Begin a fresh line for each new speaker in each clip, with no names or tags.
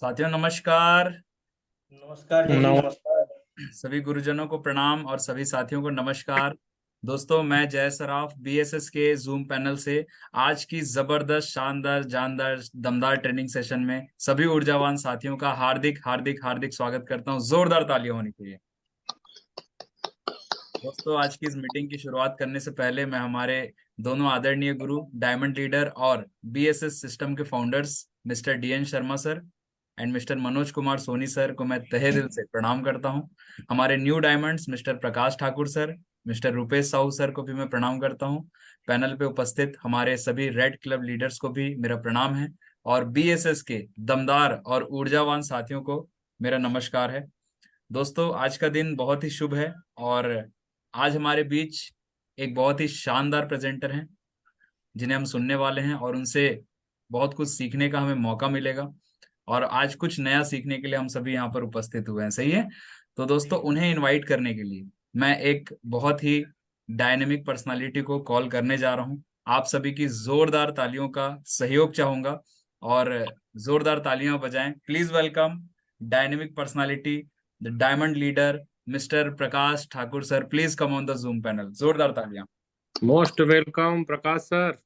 साथियों नमस्कार।
नमस्कार जी
नमस्कार।
नमस्कार।
सभी गुरुजनों को प्रणाम और सभी साथियों को नमस्कार। दोस्तों, मैं जय सराफ बीएसएस के जूम पैनल से आज की जबरदस्त शानदार जानदार दमदार ट्रेनिंग सेशन में सभी ऊर्जावान साथियों का हार्दिक हार्दिक हार्दिक स्वागत करता हूं। जोरदार तालियां होनी चाहिए। दोस्तों, आज की इस मीटिंग की शुरुआत करने से पहले मैं हमारे दोनों आदरणीय गुरु डायमंड लीडर और बीएसएस सिस्टम के founders mister DN Sharma sir and mister Manoj Kumar Soni sir को मैं तहे दिल से प्रणाम करता हूं। हमारे new diamonds mister Prakash Thakur sir, mister Rupesh Sahu sir को भी मैं प्रणाम करता हूं। पैनल पे उपस्थित हमारे सभी रेड क्लब लीडर्स को भी मेरा प्रणाम है और बीएसएस के दमदार और ऊर्जावान साथियों को मेरा नमस्कार है। दोस्तों, आज का दिन बहुत ही शुभ है और आज हमारे बीच एक बहुत ही शानदार प्रेजेंटर हैं जिन्हें हम सुनने वाले हैं और उनसे बहुत कुछ सीखने का हमें मौका मिलेगा। और आज कुछ नया सीखने के लिए हम सभी यहाँ पर उपस्थित हुए हैं, सही है। तो दोस्तों, उन्हें इनवाइट करने के लिए मैं एक बहुत ही डायनेमिक पर्सनालिटी को कॉल करने जा रहा हूँ। आप सभी की जोरदार तालियों का सहयोग चाहूंगा और जोरदार तालियां बजाएं। Please welcome dynamic personality, the diamond leader mister Prakash Thakur sir. Please come on the zoom panel. जोरदार तालियां।
Most welcome Prakash sir.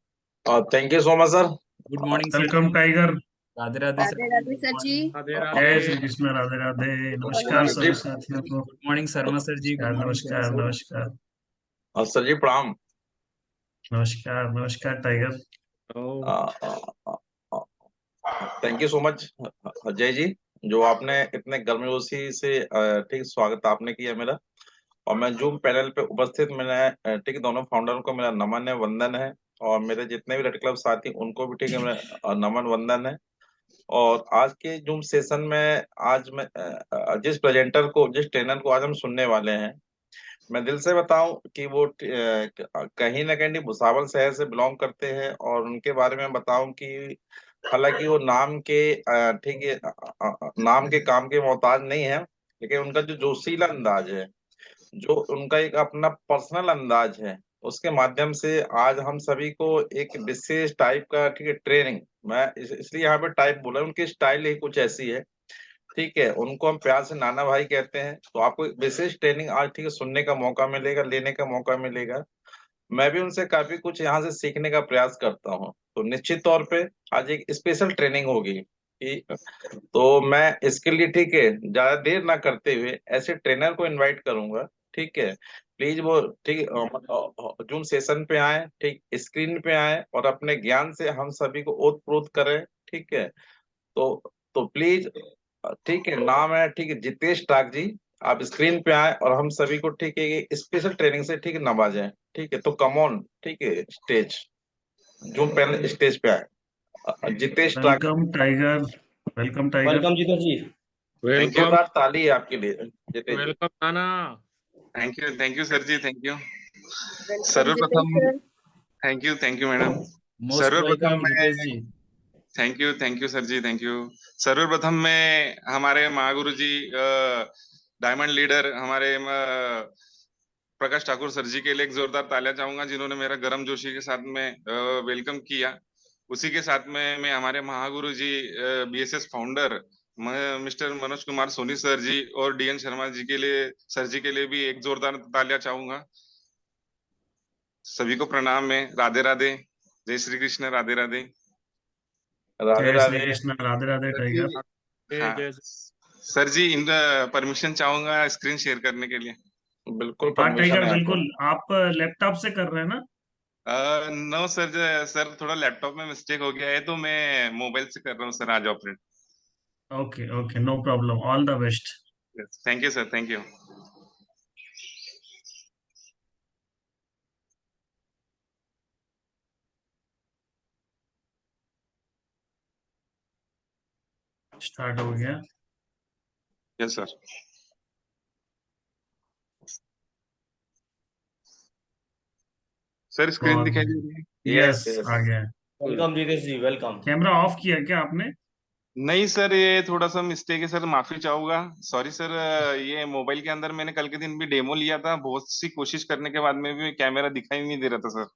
Thank you so much sir.
Good morning sir
welcome
ji.
Tiger.
Radhe Radhe sir
Radhe
ji.
Radhe
good
sir ji.
Morning.
Radhe
जय
Radhe.
Shri Krishna, Radhe Radhe.
Good
नमस्कार
morning ji.
सभी साथियों को।
Good morning Sharma sir ji. Good
नमस्कार
morning Sharma
नमस्कार
sir.
नमस्कार।
सर जी प्रणाम।
नमस्कार नमस्कार tiger.
Oh,
thank you so much Ajay ji, जो आपने इतने गर्मजोशी से ठीक स्वागत आपने किया मेरा। और मैं जूम पैनल पे उपस्थित मैंने ठीक दोनों फाउंडर को मेरा नमन है, वंदन है। और मेरे जितने भी रेड क्लब साथी उनको भी ठीक है मेरा नमन वंदन है। और आज के जूम सेशन में आज मैं जिस प्रेजेंटर को, जिस ट्रेनर को आज हम सुनने वाले हैं, मैं दिल से बताऊं कि वो कहीं ना कहीं भुसावल शहर से बिलोंग करते हैं। और उनके बारे में बताऊं कि हालांकि वो नाम के ठीक है नाम के काम के मोहताज नहीं है, लेकिन उनका जो जोशीला अंदाज है, जो उनका एक अपना पर्सनल अंदाज है, उसके माध्यम से आज हम सभी को एक विशेष टाइप का ठीक है ट्रेनिंग, मैं इसलिए यहाँ पे टाइप बोला, उनकी स्टाइल ही कुछ ऐसी है। ठीक है, उनको हम प्यार से नाना भाई कहते हैं। तो आपको एक विशेष ट्रेनिंग आज ठीक है सुनने का मौका मिलेगा, लेने का मौका मिलेगा। मैं भी उनसे काफी कुछ यहाँ से सीखने का प्रयास करता हूँ। तो निश्चित तौर पे आज एक स्पेशल ट्रेनिंग होगी तो मैं इसके लिए ठीक है ज्यादा देर ना करते हुए ऐसे ट्रेनर को इनवाइट करूंगा। ठीक है, प्लीज वो ठीक जूम सेशन पे आए, ठीक स्क्रीन पे आए और अपने ज्ञान से हम सभी को ओत प्रोत करें। ठीक है, तो प्लीज ठीक है, नाम है ठीक है जितेश टाक जी। आप स्क्रीन पे आए और हम सभी को ठीक है स्पेशल ट्रेनिंग से ठीक है नवाजें। ठीक है, तो कम ऑन ठीक है स्टेज, जूम पैनल स्टेज पे आए Jitesh Tak.
Welcome tiger. Welcome tiger.
Welcome Jitesh ji. एक
वेलकम।
जोरदार ताली है आपके लिए जितेश जी।
वेलकम नाना।
Thank you sir ji, thank you.
Welcome Jitesh
सर्वप्रथम
sir.
Thank you madam.
Most
सर्वप्रथम
वेलकम
मैं
Jitesh ji.
Thank you sir ji, thank you. सर्वप्रथम मैं हमारे महागुरु जी डायमंड लीडर हमारे प्रकाश ठाकुर सर जी के लिए एक जोरदार तालियां चाहूंगा, जिन्होंने मेरा गर्म जोशी के साथ में वेलकम किया। उसी के साथ में मैं हमारे महागुरु ji BSS founder mister Manoj Kumar Soni sir ji और डीएन शर्मा जी के लिए, सर जी के लिए भी एक जोरदार तालियां चाहूंगा। सभी को प्रणाम है, राधे राधे, जय श्री कृष्ण, राधे राधे।
राधे
जय श्री
राधे।
Krishna, Radhe Radhe
sir
tiger.
जी, हाँ
जय
सर जी, इन परमिशन चाहूंगा स्क्रीन शेयर करने के लिए।
बिल्कुल
हाँ
परमिशन
टाइगर,
है आपको।
बिल्कुल। आप लैपटॉप से कर रहे हैं ना?
नो सर, सर थोड़ा लैपटॉप में मिस्टेक हो गया है, तो मैं मोबाइल से कर रहा हूँ सर आज operate.
Okay okay, no problem. All the best.
Thank you sir, thank you.
Start हो गया।
Yes sir. सर स्क्रीन
बहुत
दिखाई दे रही है?
Yes
yes,
yes.
आ गया।
Welcome Jitesh ji, welcome.
Camera off किया क्या आपने?
नहीं सर, ये थोड़ा सा मिस्टेक है सर, माफी चाहूंगा, सॉरी सर। ये मोबाइल के अंदर मैंने कल के दिन भी डेमो लिया था, बहुत सी कोशिश करने के बाद में भी कैमरा दिखाई नहीं दे रहा था सर।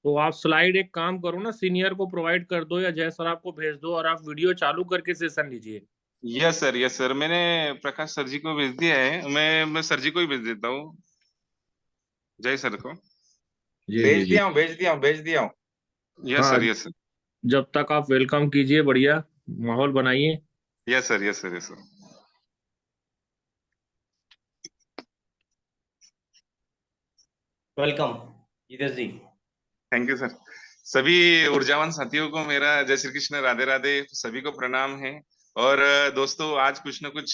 तो आप स्लाइड एक काम करो ना, सीनियर को प्रोवाइड कर दो या जय सर आपको भेज दो और आप वीडियो चालू करके सेशन लीजिए।
यस सर, मैंने प्रकाश सर जी को भेज दिया है। मैं सर जी को ही भेज देता हूँ, जय सर को।
जी जी
भेज
जी।
दिया हूँ, भेज दिया हूँ, भेज दिया हूँ।
यस
हाँ,
सर, यस सर,
जब तक आप वेलकम कीजिए, बढ़िया माहौल बनाइए।
Yes sir, yes sir, yes sir.
Welcome ईदर जी।
Thank you sir. सभी ऊर्जावान साथियों को मेरा जय श्री कृष्ण, राधे राधे, सभी को प्रणाम है। और दोस्तों, आज कुछ न कुछ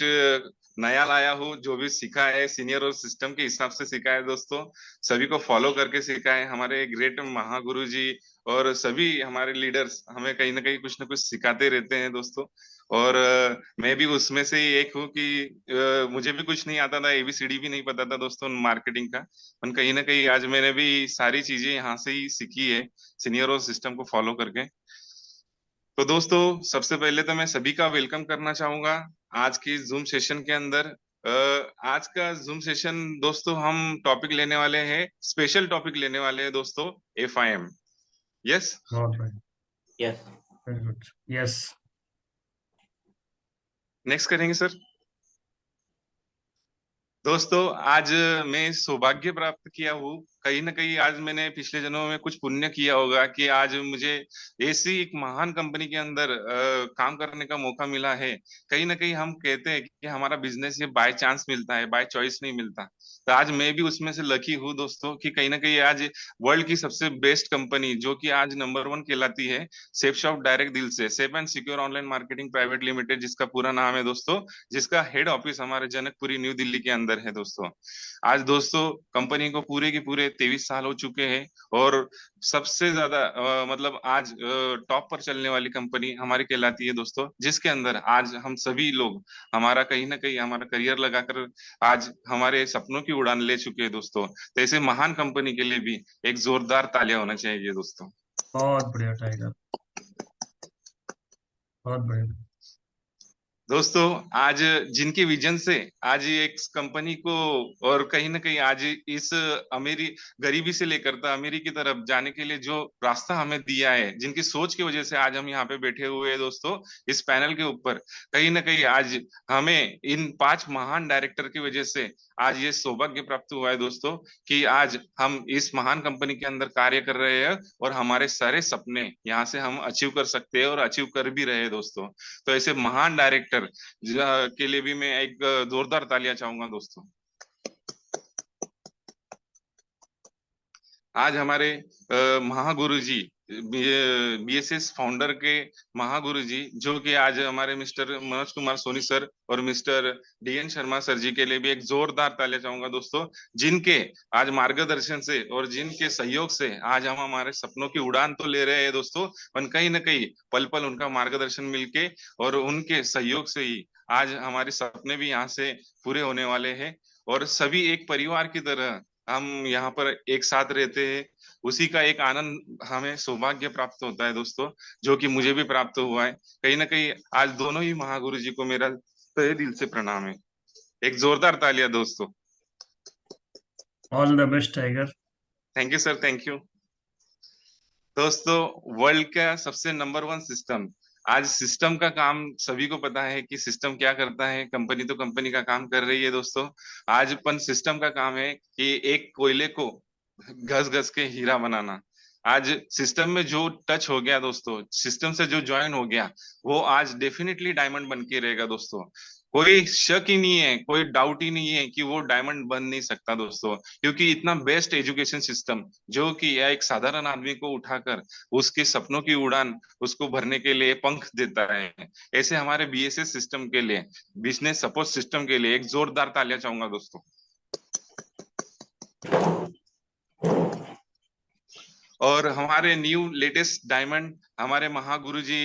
नया लाया हूँ। जो भी सीखा है सीनियर और सिस्टम के हिसाब से सीखा है दोस्तों, सभी को फॉलो करके सीखा है। हमारे ग्रेट महागुरु जी और सभी हमारे लीडर्स हमें कहीं ना कहीं कुछ न कुछ सिखाते रहते हैं दोस्तों। और मैं भी उसमें से ही एक हूँ कि मुझे भी कुछ नहीं आता था, एबीसीडी भी नहीं पता था दोस्तों मार्केटिंग का। पर कहीं ना कहीं आज मैंने भी सारी चीजें यहाँ से ही सीखी है, सीनियर और सिस्टम को फॉलो करके। तो दोस्तों, सबसे पहले तो मैं सभी का वेलकम करना चाहूंगा आज की जूम सेशन के अंदर। आज का जूम सेशन दोस्तों, हम टॉपिक लेने वाले हैं, स्पेशल टॉपिक लेने वाले हैं दोस्तों, FIM। यस,
बहुत बढ़िया,
yes.
Very good, yes.
Next करेंगे सर। दोस्तों, आज मैं सौभाग्य प्राप्त किया हूँ, कहीं ना कहीं आज मैंने पिछले जन्मों में कुछ पुण्य किया होगा कि आज मुझे ऐसी एक महान कंपनी के अंदर काम करने का मौका मिला है। कहीं ना कहीं हम कहते हैं कि हमारा बिजनेस ये बाय चांस मिलता है, बाय चॉइस नहीं मिलता। तो आज मैं भी उसमें से लकी हूँ दोस्तों, कि कहीं ना कहीं आज वर्ल्ड की सबसे बेस्ट कंपनी, जो कि आज नंबर 1 कहलाती है, सेफ शॉप डायरेक्ट डील से, safe and secure online marketing private limited, जिसका पूरा नाम है दोस्तों, जिसका हेड ऑफिस हमारे जनकपुरी न्यू दिल्ली के अंदर है दोस्तों। आज दोस्तों, कंपनी को पूरे के पूरे 23 साल हो चुके हैं। और सबसे ज्यादा मतलब आज टॉप पर चलने वाली कंपनी हमारी कहलाती है दोस्तों, जिसके अंदर आज हम सभी लोग हमारा कहीं ना कहीं हमारा करियर लगाकर आज हमारे सपनों की उड़ान ले चुके हैं दोस्तों। तो ऐसे महान कंपनी के लिए भी एक जोरदार तालियां होना चाहिए दोस्तों।
बहुत बढ़िया टाइगर, बहुत बढ़िया।
दोस्तों, आज जिनके विजन से आज ये एक कंपनी को, और कहीं ना कहीं आज इस अमीरी गरीबी से लेकर तो अमीरी की तरफ जाने के लिए जो रास्ता हमें दिया है, जिनकी सोच की वजह से आज हम यहाँ पे बैठे हुए हैं दोस्तों, इस पैनल के ऊपर, कहीं ना कहीं आज हमें इन 5 महान डायरेक्टर की वजह से आज ये सौभाग्य प्राप्त हुआ है दोस्तों, कि आज हम इस महान कंपनी के अंदर कार्य कर रहे हैं और हमारे सारे सपने यहाँ से हम अचीव कर सकते हैं और अचीव कर भी रहे हैं दोस्तों। तो ऐसे महान डायरेक्टर के लिए भी मैं एक जोरदार तालियां चाहूंगा दोस्तों। आज हमारे महागुरु जी, BSS फाउंडर के महागुरु जी, जो कि आज हमारे मिस्टर मनोज कुमार सोनी सर और मिस्टर DN शर्मा सर जी के लिए भी एक जोरदार तालियां चाहूंगा दोस्तों, जिनके आज मार्गदर्शन से और जिनके सहयोग से आज हम हमारे सपनों की उड़ान तो ले रहे हैं दोस्तों, पर कहीं ना कहीं पल पल उनका मार्गदर्शन मिलके और उनके सहयोग से ही आज हमारे सपने भी यहाँ से पूरे होने वाले हैं। और सभी एक परिवार की तरह हम यहाँ पर एक साथ रहते हैं, उसी का एक आनंद हमें सौभाग्य प्राप्त होता है दोस्तों, जो कि मुझे भी प्राप्त हुआ है। कहीं ना कहीं आज दोनों ही महागुरु जी को मेरा तहे दिल से प्रणाम है। एक जोरदार तालियां दोस्तों।
All the best tiger.
Thank you sir, thank you. दोस्तों, वर्ल्ड का सबसे नंबर 1 सिस्टम, आज सिस्टम का काम सभी को पता है कि सिस्टम क्या करता है। कंपनी तो कंपनी का काम कर रही है दोस्तों, आज अपन सिस्टम का काम है कि एक कोयले को घस घस के हीरा बनाना। आज सिस्टम में जो टच हो गया दोस्तों, सिस्टम से जो ज्वाइन हो गया, वो आज डेफिनेटली डायमंड बन के रहेगा दोस्तों। कोई शक ही नहीं है, कोई डाउट ही नहीं है कि वो डायमंड बन नहीं सकता दोस्तों, क्योंकि इतना बेस्ट एजुकेशन सिस्टम, जो कि एक साधारण आदमी को उठाकर उसके सपनों की उड़ान उसको भरने के लिए पंख देता है, ऐसे हमारे BSS सिस्टम के लिए, बिजनेस सपोर्ट सिस्टम के लिए एक जोरदार तालियां चाहूंगा दोस्तों। और हमारे न्यू लेटेस्ट डायमंड हमारे महागुरु जी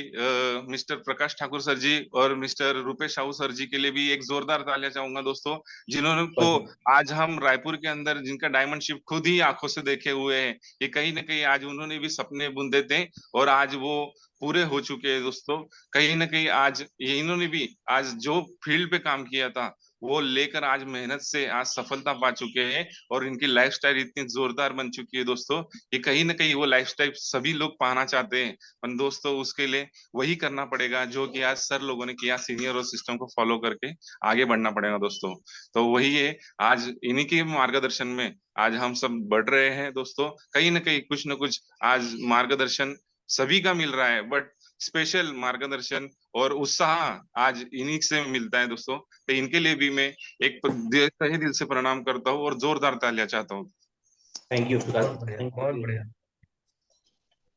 मिस्टर प्रकाश ठाकुर सर जी और मिस्टर रूपेश साहू सर जी के लिए भी एक जोरदार तालियां चाहूंगा दोस्तों, जिन्होंने को आज हम रायपुर के अंदर जिनका डायमंड शिप खुद ही आंखों से देखे हुए हैं, कि कहीं ना कहीं आज उन्होंने भी सपने बुनते थे और आज वो पूरे हो चुके हैं दोस्तों। कहीं ना कहीं आज ये इन्होंने भी आज जो फील्ड पे काम किया था वो लेकर आज मेहनत से आज सफलता पा चुके हैं और इनकी लाइफस्टाइल इतनी जोरदार बन चुकी है दोस्तों कि कहीं ना कहीं वो लाइफस्टाइल सभी लोग पाना चाहते हैं। पर दोस्तों उसके लिए वही करना पड़ेगा जो कि आज सर लोगों ने किया, सीनियर और सिस्टम को फॉलो करके आगे बढ़ना पड़ेगा दोस्तों। तो वही है, आज इन्हीं के मार्गदर्शन में आज हम सब बढ़ रहे हैं दोस्तों। कहीं ना कहीं कुछ ना कुछ आज मार्गदर्शन सभी का मिल रहा है, बट स्पेशल मार्गदर्शन और उत्साह आज इन्हीं से मिलता है दोस्तों। तो इनके लिए भी मैं एक तहे दिल से प्रणाम करता हूँ और जोरदार तालियां चाहता हूँ।
थैंक यू
बहुत बढ़िया, बहुत बढ़िया।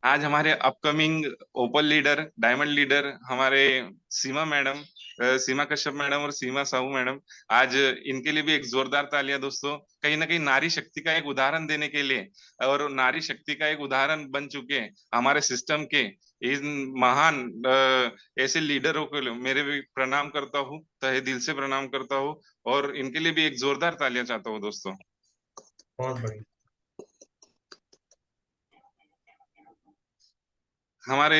आज हमारे upcoming open leader, diamond leader हमारे सीमा मैडम, सीमा कश्यप मैडम और सीमा साहू मैडम, आज इनके लिए भी एक जोरदार तालियां दोस्तों। कहीं ना कहीं नारी शक्ति का एक उदाहरण देने के लिए और नारी शक्ति का एक उदाहरण बन चुके हमारे सिस्टम के इन महान ऐसे लीडरों को मेरे भी प्रणाम करता हूँ, तहे दिल से प्रणाम करता हूँ और इनके लिए भी एक जोरदार तालियां चाहता हूँ दोस्तों।
बहुत बढ़िया।
हमारे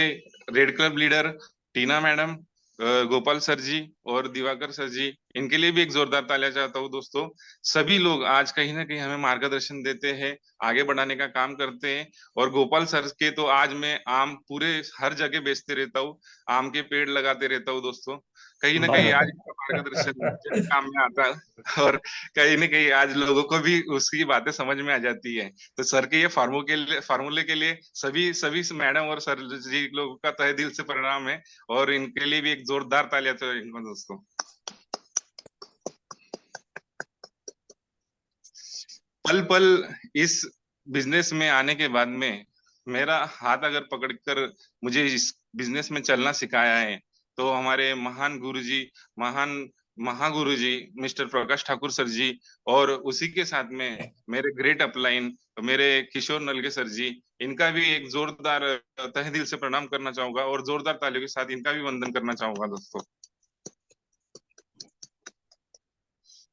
रेड क्लब लीडर टीना मैडम, गोपाल सर जी और दिवाकर सर जी, इनके लिए भी एक जोरदार तालियां चाहता हूँ दोस्तों। सभी लोग आज कहीं ना कहीं हमें मार्गदर्शन देते हैं, आगे बढ़ाने का काम करते हैं। और गोपाल सर के तो आज मैं आम पूरे हर जगह बेचते रहता हूँ, आम के पेड़ लगाते रहता हूँ दोस्तों। कहीं ना कहीं आज इनका मार्गदर्शन मुझे काम में आता है और कहीं ना कहीं आज लोगों को भी उसकी बातें समझ में आ जाती है। तो सर के ये फार्मूले के लिए सभी सभी मैडम और सर जी लोगों का तहे दिल से प्रणाम है और इनके लिए भी एक जोरदार तालियां तो इनको दोस्तों। पल पल इस बिजनेस में आने के बाद में मेरा हाथ अगर पकड़कर मुझे इस बिजनेस में चलना सिखाया है तो हमारे महान गुरुजी, महान महागुरु जी मिस्टर प्रकाश ठाकुर सर जी, और उसी के साथ में मेरे ग्रेट अपलाइन मेरे किशोर नलगे सर जी, इनका भी एक जोरदार तहे दिल से प्रणाम करना चाहूंगा और जोरदार तालियों के साथ इनका भी वंदन करना चाहूंगा दोस्तों।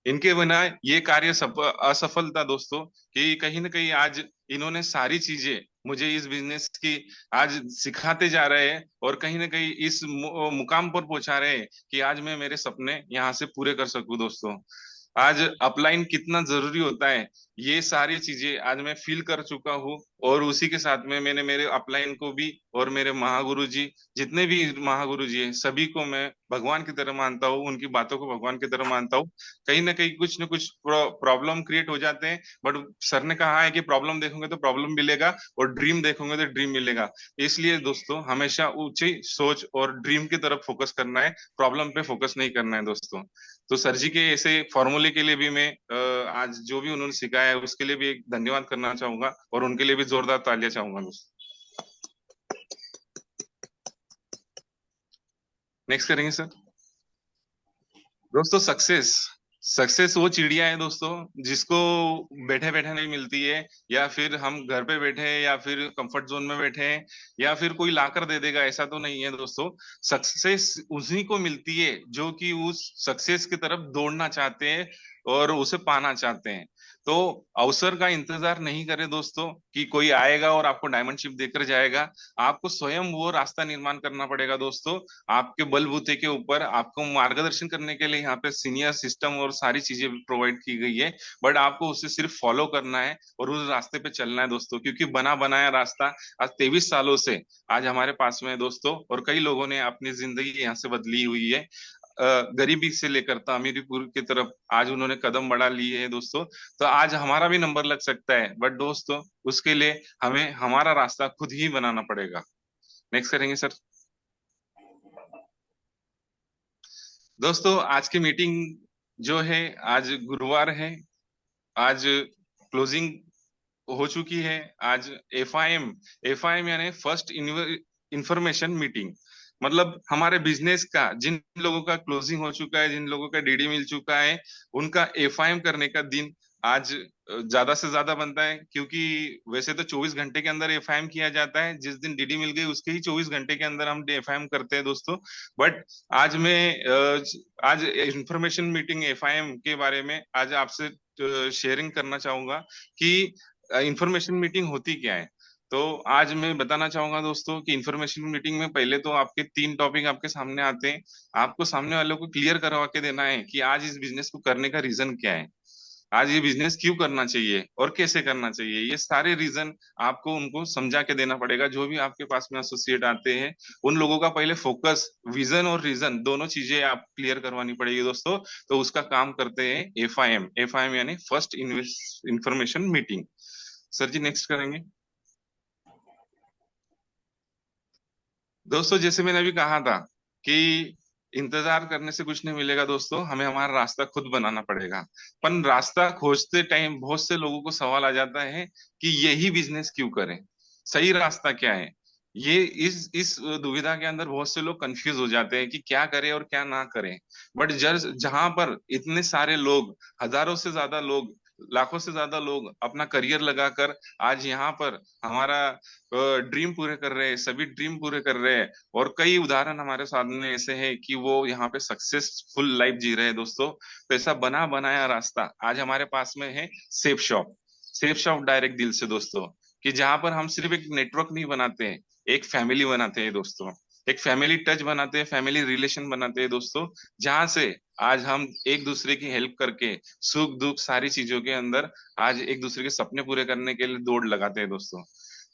इनके बिना ये कार्य असफल था दोस्तों, कि कहीं ना कहीं आज इन्होंने सारी चीजें मुझे इस बिजनेस की आज सिखाते जा रहे हैं और कहीं ना कहीं इस मुकाम पर पहुंचा रहे हैं कि आज मैं मेरे सपने यहाँ से पूरे कर सकूं दोस्तों। आज अपलाइन कितना जरूरी होता है ये सारी चीजें आज मैं फील कर चुका हूँ और उसी के साथ में मैंने मेरे अपलाइन को भी और मेरे महागुरु जी, जितने भी महागुरु जी हैं सभी को मैं भगवान की तरह मानता हूँ, उनकी बातों को भगवान की तरह मानता हूँ। कहीं ना कहीं कुछ ना कुछ प्रॉब्लम क्रिएट हो जाते हैं, बट सर ने कहा है कि प्रॉब्लम देखोगे तो प्रॉब्लम मिलेगा और ड्रीम देखोगे तो ड्रीम मिलेगा। इसलिए दोस्तों हमेशा ऊंची सोच और ड्रीम की तरफ फोकस करना है, प्रॉब्लम पे फोकस नहीं करना है दोस्तों। तो सर जी के ऐसे फॉर्मूले के लिए भी मैं आज जो भी उन्होंने सिखाया है उसके लिए भी एक धन्यवाद करना चाहूंगा और उनके लिए भी जोरदार तालियां चाहूंगा दोस्तों। नेक्स्ट करेंगे सर। दोस्तों सक्सेस वो चिड़िया है दोस्तों जिसको बैठे बैठे नहीं मिलती है, या फिर हम घर पे बैठे हैं या फिर कंफर्ट जोन में बैठे हैं या फिर कोई लाकर दे देगा, ऐसा तो नहीं है दोस्तों। सक्सेस उन्हीं को मिलती है जो कि उस सक्सेस की तरफ दौड़ना चाहते हैं और उसे पाना चाहते हैं। तो अवसर का इंतजार नहीं करें दोस्तों कि कोई आएगा और आपको डायमंड शिप देकर जाएगा। आपको स्वयं वो रास्ता निर्माण करना पड़ेगा दोस्तों। आपके बलबूते के ऊपर आपको मार्गदर्शन करने के लिए यहाँ पे सीनियर सिस्टम और सारी चीजें प्रोवाइड की गई है, बट आपको उसे सिर्फ फॉलो करना है और उस रास्ते पे चलना है दोस्तों। क्योंकि बना बनाया रास्ता आज 23 सालों से आज हमारे पास में है दोस्तों, और कई लोगों ने अपनी जिंदगी यहाँ से बदली हुई है। गरीबी से लेकर अमीरीपुर की तरफ आज उन्होंने कदम बढ़ा लिए हैं दोस्तों। तो आज हमारा भी नंबर लग सकता है, बट दोस्तों उसके लिए हमें हमारा रास्ता खुद ही बनाना पड़ेगा। नेक्स्ट करेंगे सर। दोस्तों आज की मीटिंग जो है, आज गुरुवार है, आज क्लोजिंग हो चुकी है। आज एफआईएम यानी फर्स्ट इंफॉर्मेशन मीटिंग, मतलब हमारे बिजनेस का जिन लोगों का क्लोजिंग हो चुका है, जिन लोगों का डीडी मिल चुका है, उनका एफआईएम करने का दिन आज ज्यादा से ज्यादा बनता है। क्योंकि वैसे तो 24 घंटे के अंदर एफआईएम किया जाता है, जिस दिन डीडी मिल गई उसके ही 24 घंटे के अंदर हम एफआईएम करते हैं दोस्तों। बट आज मैं आज इंफॉर्मेशन मीटिंग एफआईएम के बारे में आज आपसे शेयरिंग करना चाहूंगा कि इंफॉर्मेशन मीटिंग होती क्या है। तो आज मैं बताना चाहूंगा दोस्तों कि इंफॉर्मेशन मीटिंग में पहले तो आपके 3 टॉपिक आपके सामने आते हैं। आपको सामने वालों को क्लियर करवा के देना है कि आज इस बिजनेस को करने का रीजन क्या है, आज ये बिजनेस क्यों करना चाहिए और कैसे करना चाहिए। ये सारे रीजन आपको उनको समझा के देना पड़ेगा। जो भी आपके पास में एसोसिएट आते हैं उन लोगों का पहले फोकस विजन और रीजन दोनों चीजें आप क्लियर करवानी पड़ेगी दोस्तों। तो उसका काम करते हैं एफआईएम। एफआईएम यानी फर्स्ट इंफॉर्मेशन मीटिंग। सर जी नेक्स्ट करेंगे। दोस्तों जैसे मैंने अभी कहा था कि इंतजार करने से कुछ नहीं मिलेगा दोस्तों, हमें हमारा रास्ता खुद बनाना पड़ेगा। पर रास्ता खोजते टाइम बहुत से लोगों को सवाल आ जाता है कि यही बिजनेस क्यों करें, सही रास्ता क्या है। ये इस दुविधा के अंदर बहुत से लोग कंफ्यूज हो जाते हैं कि क्या करें और क्या ना करें। बट जहां पर इतने सारे लोग, हजारों से ज्यादा लोग, लाखों से ज्यादा लोग अपना करियर लगाकर आज यहाँ पर हमारा ड्रीम पूरे कर रहे हैं, सभी ड्रीम पूरे कर रहे हैं। और कई उदाहरण हमारे सामने ऐसे हैं कि वो यहाँ पे सक्सेसफुल लाइफ जी रहे हैं दोस्तों। तो ऐसा बना बनाया रास्ता आज हमारे पास में है safe shop. Safe shop direct deal से दोस्तों, कि जहां पर हम सिर्फ एक नेटवर्क नहीं बनाते हैं, एक फैमिली बनाते हैं दोस्तों। एक फैमिली टच बनाते हैं, फैमिली रिलेशन बनाते हैं दोस्तों। जहां से आज हम एक दूसरे की हेल्प करके सुख दुख सारी चीजों के अंदर आज एक दूसरे के सपने पूरे करने के लिए दौड़ लगाते हैं दोस्तों।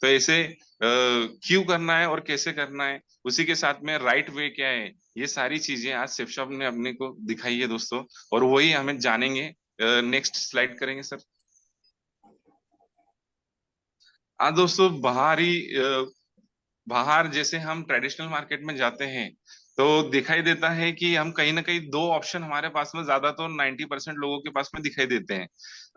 तो ऐसे क्यों करना है और कैसे करना है, उसी के साथ में राइट वे क्या है, ये सारी चीजें आज सेफ शॉप ने अपने को दिखाई है दोस्तों। और वही हमें जानेंगे। नेक्स्ट स्लाइड करेंगे सर। हाँ दोस्तों, बाहर जैसे हम ट्रेडिशनल मार्केट में जाते हैं तो दिखाई देता है कि हम कहीं ना कहीं दो ऑप्शन हमारे पास में, ज्यादा तो 90% लोगों के पास में दिखाई देते हैं।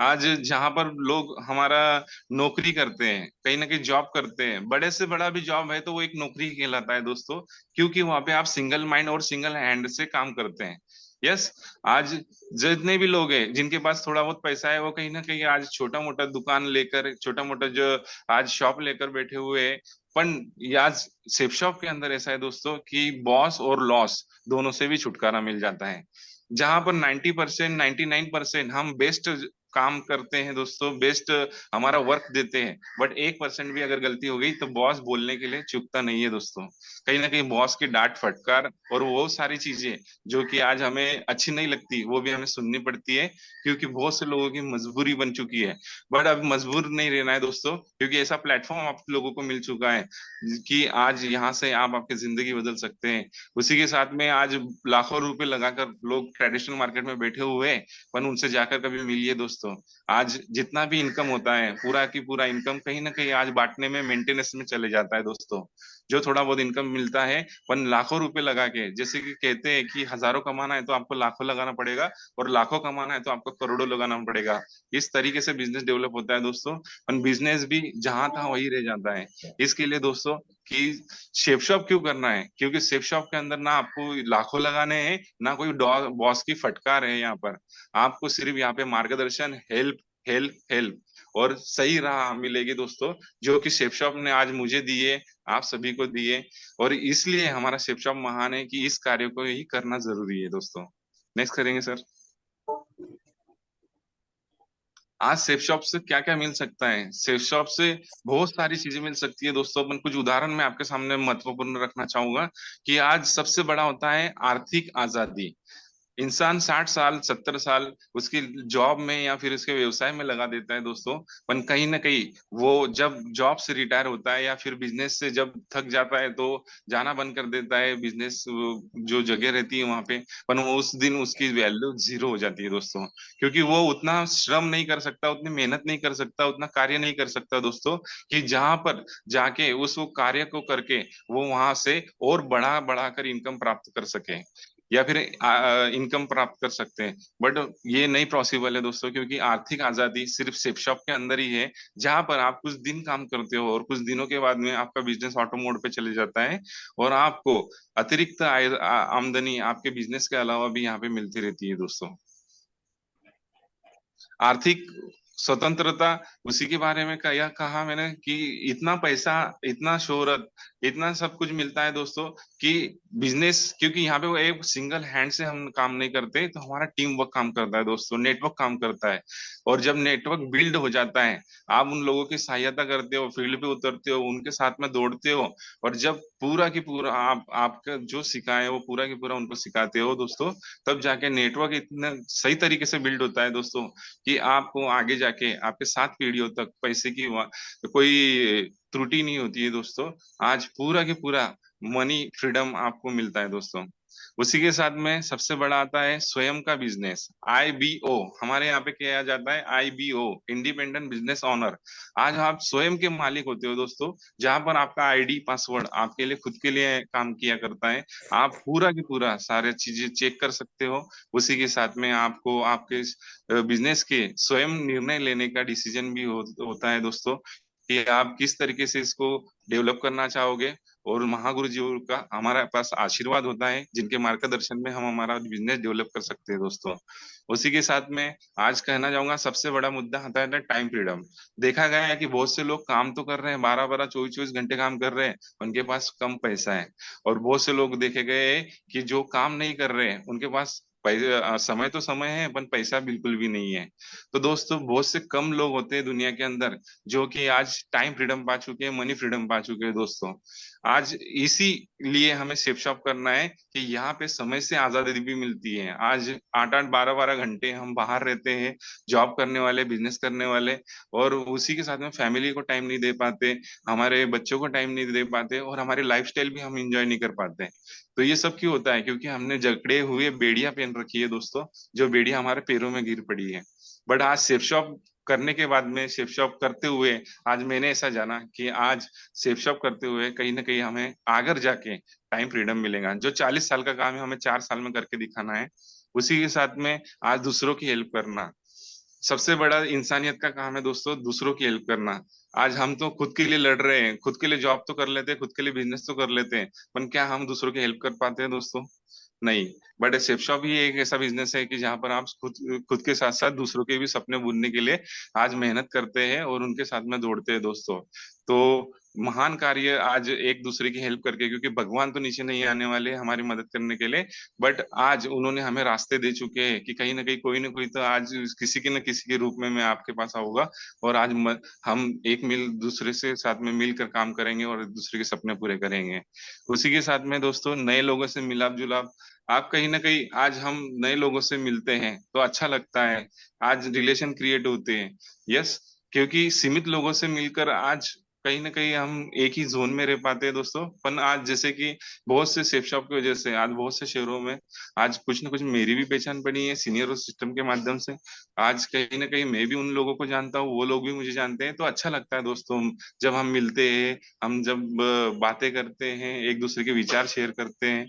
आज जहां पर लोग हमारा नौकरी करते हैं, कहीं ना कहीं जॉब करते हैं, बड़े से बड़ा भी जॉब है तो वो एक नौकरी ही कहलाता है दोस्तों। क्योंकि वहां पे आप सिंगल माइंड और सिंगल हैंड से काम करते हैं। यस। आज जितने भी लोग हैं जिनके पास थोड़ा बहुत पैसा है वो कहीं ना कहीं आज छोटा मोटा दुकान लेकर, छोटा मोटा जो आज शॉप लेकर बैठे हुए हैं। पर आज सेफ शॉप के अंदर ऐसा है दोस्तों कि बॉस और लॉस दोनों से भी छुटकारा मिल जाता है। जहां पर 90% 99% हम बेस्ट काम करते हैं दोस्तों, बेस्ट हमारा वर्क देते हैं, बट 1% भी अगर गलती हो गई तो बॉस बोलने के लिए चुकता नहीं है दोस्तों। कहीं ना कहीं बॉस की डांट फटकार और वो सारी चीजें जो कि आज हमें अच्छी नहीं लगती वो भी हमें सुननी पड़ती है, क्योंकि बहुत से लोगों की मजबूरी बन चुकी है। बट अब मजबूर नहीं रहना है दोस्तों, क्योंकि ऐसा प्लेटफॉर्म आप लोगों को मिल चुका है कि आज यहाँ से आप आपकी जिंदगी बदल सकते हैं। उसी के साथ में आज लाखों रुपए लगाकर लोग ट्रेडिशनल मार्केट में बैठे हुए हैं, पर उनसे जाकर कभी मिलिए दोस्तों। आज जितना भी इनकम होता है पूरा की पूरा इनकम कहीं ना कहीं आज बांटने में, मेंटेनेंस में चले जाता है दोस्तों। जो थोड़ा बहुत इनकम मिलता है पर लाखों रुपए लगा के, जैसे कि कहते हैं कि हजारों कमाना है तो आपको लाखों लगाना पड़ेगा, और लाखों कमाना है तो आपको करोड़ों लगाना पड़ेगा। इस तरीके से बिजनेस डेवलप होता है दोस्तों। पर बिजनेस भी जहां था वही रह जाता है। इसके लिए दोस्तों कि सेफ शॉप क्यों करना है, क्योंकि सेफ शॉप के अंदर ना आपको लाखों लगाने हैं, ना कोई बॉस की फटकार है। यहाँ पर आपको सिर्फ यहाँ पे मार्गदर्शन, हेल्प हेल्प हेल्प और सही राह मिलेगी दोस्तों, जो कि सेफ शॉप ने आज मुझे दिए, आप सभी को दिए। और इसलिए हमारा सेफ शॉप महान है कि इस कार्य को ही करना जरूरी है दोस्तों। नेक्स्ट करेंगे सर। आज सेफ शॉप से क्या क्या मिल सकता है, सेफ शॉप से बहुत सारी चीजें मिल सकती है दोस्तों। अपन कुछ उदाहरण मैं आपके सामने महत्वपूर्ण रखना चाहूंगा कि आज सबसे बड़ा होता है आर्थिक आजादी। इंसान 60 साल 70 साल उसकी जॉब में या फिर उसके व्यवसाय में लगा देता है दोस्तों। पर कहीं ना कहीं वो जब जॉब से रिटायर होता है या फिर बिजनेस से जब थक जाता है तो जाना बंद कर देता है बिजनेस जो जगह रहती है वहां पे। पर वो उस दिन उसकी वैल्यू जीरो हो जाती है दोस्तों, क्योंकि वो उतना श्रम नहीं कर सकता, उतनी मेहनत नहीं कर सकता, उतना कार्य नहीं कर सकता दोस्तों, कि जहां पर जाके उस वो कार्य को करके वो वहां से और बढ़ा बढ़ाकर इनकम प्राप्त कर सके या फिर इनकम प्राप्त कर सकते हैं। बट ये नहीं पॉसिबल है दोस्तों, क्योंकि आर्थिक आजादी सिर्फ सेफ शॉप के अंदर ही है, जहां पर आप कुछ दिन काम करते हो और कुछ दिनों के बाद में आपका बिजनेस ऑटो मोड पे चले जाता है, और आपको अतिरिक्त आमदनी आपके बिजनेस के अलावा भी यहाँ पे मिलती रहती है दोस्तों। आर्थिक स्वतंत्रता, उसी के बारे में कहा मैंने कि इतना पैसा, इतना शोहरत, इतना सब कुछ मिलता है दोस्तों कि बिजनेस, क्योंकि यहाँ पे वो एक सिंगल हैंड से हम काम नहीं करते, तो हमारा टीम वर्क काम करता है दोस्तों, नेटवर्क काम करता है। और जब नेटवर्क बिल्ड हो जाता है, आप उन लोगों की सहायता करते हो, फील्ड पे उतरते हो, उनके साथ में दौड़ते हो, और जब पूरा की पूरा आपका जो सिखाए वो पूरा की पूरा उनको सिखाते हो दोस्तों, तब जाके नेटवर्क इतना सही तरीके से बिल्ड होता है दोस्तों कि आपको आगे जाके आपके 7 पीढ़ियों तक पैसे की कोई त्रुटि नहीं होती है दोस्तों। आज पूरा के पूरा मनी फ्रीडम आपको मिलता है दोस्तों। उसी के साथ में सबसे बड़ा आता है स्वयं का बिजनेस, IBO। हमारे यहाँ पे किया जाता है IBO, इंडिपेंडेंट बिजनेस ओनर। आज आप स्वयं के मालिक होते हो दोस्तों, जहां पर आपका आईडी पासवर्ड आपके लिए खुद के लिए काम किया करता है। आप पूरा की पूरा सारे चीजें चेक कर सकते हो। उसी के साथ में आपको आपके बिजनेस के स्वयं निर्णय लेने का डिसीजन भी होता है दोस्तों, कि आप किस तरीके से इसको डेवलप करना चाहोगे। और महागुरु जी का हमारे पास आशीर्वाद होता है, जिनके मार्गदर्शन में हम हमारा बिजनेस डेवलप कर सकते हैं दोस्तों। उसी के साथ में आज कहना चाहूंगा, सबसे बड़ा मुद्दा आता है टाइम फ्रीडम। देखा गया है कि बहुत से लोग काम तो कर रहे हैं, 12-12 24-24 घंटे काम कर रहे हैं, उनके पास कम पैसा है। और बहुत से लोग देखे गए हैं कि जो काम नहीं कर रहे हैं, उनके पास समय तो समय है, पर पैसा बिल्कुल भी नहीं है। तो दोस्तों बहुत से कम लोग होते हैं दुनिया के अंदर जो कि आज टाइम फ्रीडम पा चुके हैं, मनी फ्रीडम पा चुके हैं दोस्तों। आज इसी लिए हमें सेफ शॉप करना है कि यहाँ पे समय से आजादी भी मिलती है। आज 8-8 12-12 घंटे हम बाहर रहते हैं, जॉब करने वाले, बिजनेस करने वाले, और उसी के साथ में फैमिली को टाइम नहीं दे पाते, हमारे बच्चों को टाइम नहीं दे पाते, और हमारी लाइफस्टाइल भी हम इंजॉय नहीं कर पाते। तो ये सब क्यों होता है? क्योंकि हमने जकड़े हुए बेड़ियां पहन रखी है दोस्तों, जो बेड़ियां हमारे पैरों में गिर पड़ी है। बट आज सेफ शॉप करने के बाद में, सेफ शॉप करते हुए, आज मैंने ऐसा जाना कि आज सेफ शॉप करते हुए कहीं ना कहीं हमें आगे जाके टाइम फ्रीडम मिलेगा। जो 40 साल का काम है, हमें 4 साल में करके दिखाना है। उसी के साथ में आज दूसरों की हेल्प करना सबसे बड़ा इंसानियत का काम है दोस्तों, दूसरों की हेल्प करना। आज हम तो खुद के लिए लड़ रहे हैं, खुद के लिए जॉब तो कर लेते हैं, खुद के लिए बिजनेस तो कर लेते हैं, पर क्या हम दूसरों की हेल्प कर पाते हैं दोस्तों? नहीं। बट सेफ शॉप ही एक ऐसा बिजनेस है कि जहां पर आप खुद खुद के साथ साथ दूसरों के भी सपने बुनने के लिए आज मेहनत करते हैं और उनके साथ में दौड़ते हैं दोस्तों। तो महान कार्य आज एक दूसरे की हेल्प करके, क्योंकि भगवान तो नीचे नहीं आने वाले हमारी मदद करने के लिए, बट आज उन्होंने हमें रास्ते दे चुके हैं कि कहीं ना कोई तो आज किसी के न किसी के रूप में मैं आपके पास आऊंगा, और आज हम एक मिल दूसरे से साथ में मिलकर काम करेंगे और एक दूसरे के सपने पूरे करेंगे। उसी के साथ में दोस्तों नए लोगों से मिलाप जुलाप, आप कहीं ना कहीं आज हम नए लोगों से मिलते हैं तो अच्छा लगता है, आज रिलेशन क्रिएट होते हैं। यस, क्योंकि सीमित लोगों से मिलकर आज कहीं ना कहीं हम एक ही जोन में रह पाते हैं दोस्तों। पर आज जैसे कि बहुत से सेफ शॉप की वजह से आज बहुत से शहरों में आज कुछ ना कुछ मेरी भी पहचान बनी है सीनियर सिस्टम के माध्यम से। आज कहीं ना कहीं मैं भी उन लोगों को जानता हूँ, वो लोग भी मुझे जानते हैं, तो अच्छा लगता है दोस्तों जब हम मिलते हैं, हम जब बातें करते हैं, एक दूसरे के विचार शेयर करते हैं।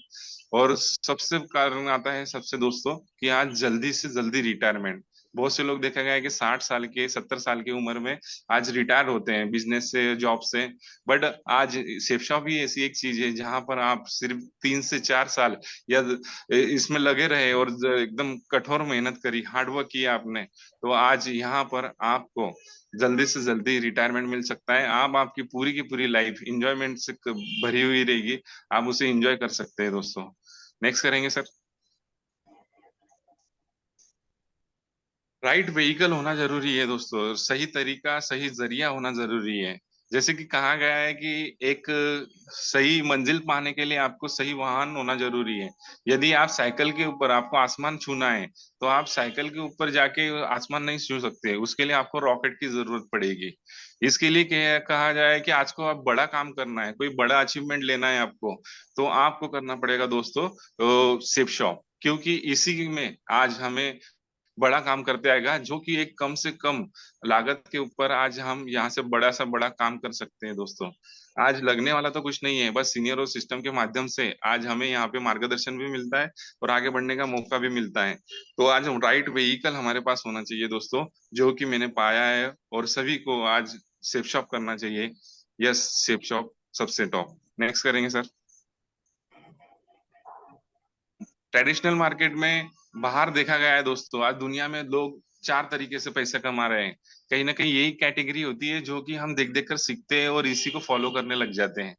और सबसे कारण आता है सबसे दोस्तों कि आज जल्दी से जल्दी रिटायरमेंट। बहुत से लोग देखा गया है कि 60 साल के, 70 साल की उम्र में आज रिटायर होते हैं बिजनेस से, जॉब से। बट आज सेफ शॉप ही ऐसी एक चीज है जहां पर आप सिर्फ 3 से 4 साल या इसमें लगे रहे और एकदम कठोर मेहनत करी, हार्डवर्क किया आपने, तो आज यहाँ पर आपको जल्दी से जल्दी रिटायरमेंट मिल सकता है। आप आपकी पूरी की पूरी लाइफ इंजॉयमेंट से भरी हुई रहेगी, आप उसे इंजॉय कर सकते हैं दोस्तों। नेक्स्ट करेंगे सर। राइट व्हीकल होना जरूरी है दोस्तों, सही तरीका, सही जरिया होना जरूरी है। जैसे कि कहा गया है कि एक सही मंजिल पाने के लिए आपको सही वाहन होना जरूरी है। यदि आप साइकिल के ऊपर, आपको आसमान छूना है, तो आप साइकिल के ऊपर जाके आसमान नहीं छू सकते, उसके लिए आपको रॉकेट की जरूरत पड़ेगी। इसके लिए कहा जाए कि आज को आप बड़ा काम करना है, कोई बड़ा अचीवमेंट लेना है आपको, तो आपको करना पड़ेगा दोस्तों सेफ शॉप, क्योंकि इसी में आज हमें बड़ा काम करते आएगा, जो कि एक कम से कम लागत के ऊपर आज हम यहाँ से बड़ा सा बड़ा काम कर सकते हैं दोस्तों। आज लगने वाला तो कुछ नहीं है, बस सीनियर और सिस्टम के माध्यम से आज हमें यहाँ पे मार्गदर्शन भी मिलता है और आगे बढ़ने का मौका भी मिलता है। तो आज राइट व्हीकल हमारे पास होना चाहिए दोस्तों, जो कि मैंने पाया है, और सभी को आज सेफ शॉप करना चाहिए। यस, सेफ शॉप सबसे टॉप। नेक्स्ट करेंगे सर। ट्रेडिशनल मार्केट में बाहर देखा गया है दोस्तों, आज दुनिया में लोग चार तरीके से पैसा कमा रहे हैं। कहीं ना कहीं यही कैटेगरी होती है जो कि हम देख देख कर सीखते हैं और इसी को फॉलो करने लग जाते हैं।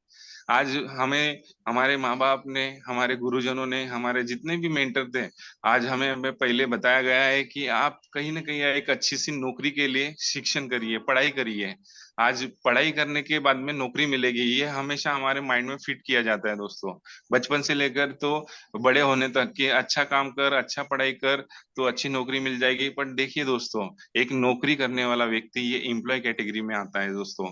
आज हमें हमारे माँ बाप ने, हमारे गुरुजनों ने, हमारे जितने भी मेंटर थे, आज हमें हमें पहले बताया गया है कि आप कहीं ना कहीं एक अच्छी सी नौकरी के लिए शिक्षण करिए, पढ़ाई करिए। आज पढ़ाई करने के बाद में नौकरी मिलेगी, ये हमेशा हमारे माइंड में फिट किया जाता है दोस्तों। बचपन से लेकर तो बड़े होने तक कि अच्छा काम कर, अच्छा पढ़ाई कर, तो अच्छी नौकरी मिल जाएगी। पर देखिए दोस्तों, एक नौकरी करने वाला व्यक्ति ये एम्प्लॉय कैटेगरी में आता है दोस्तों।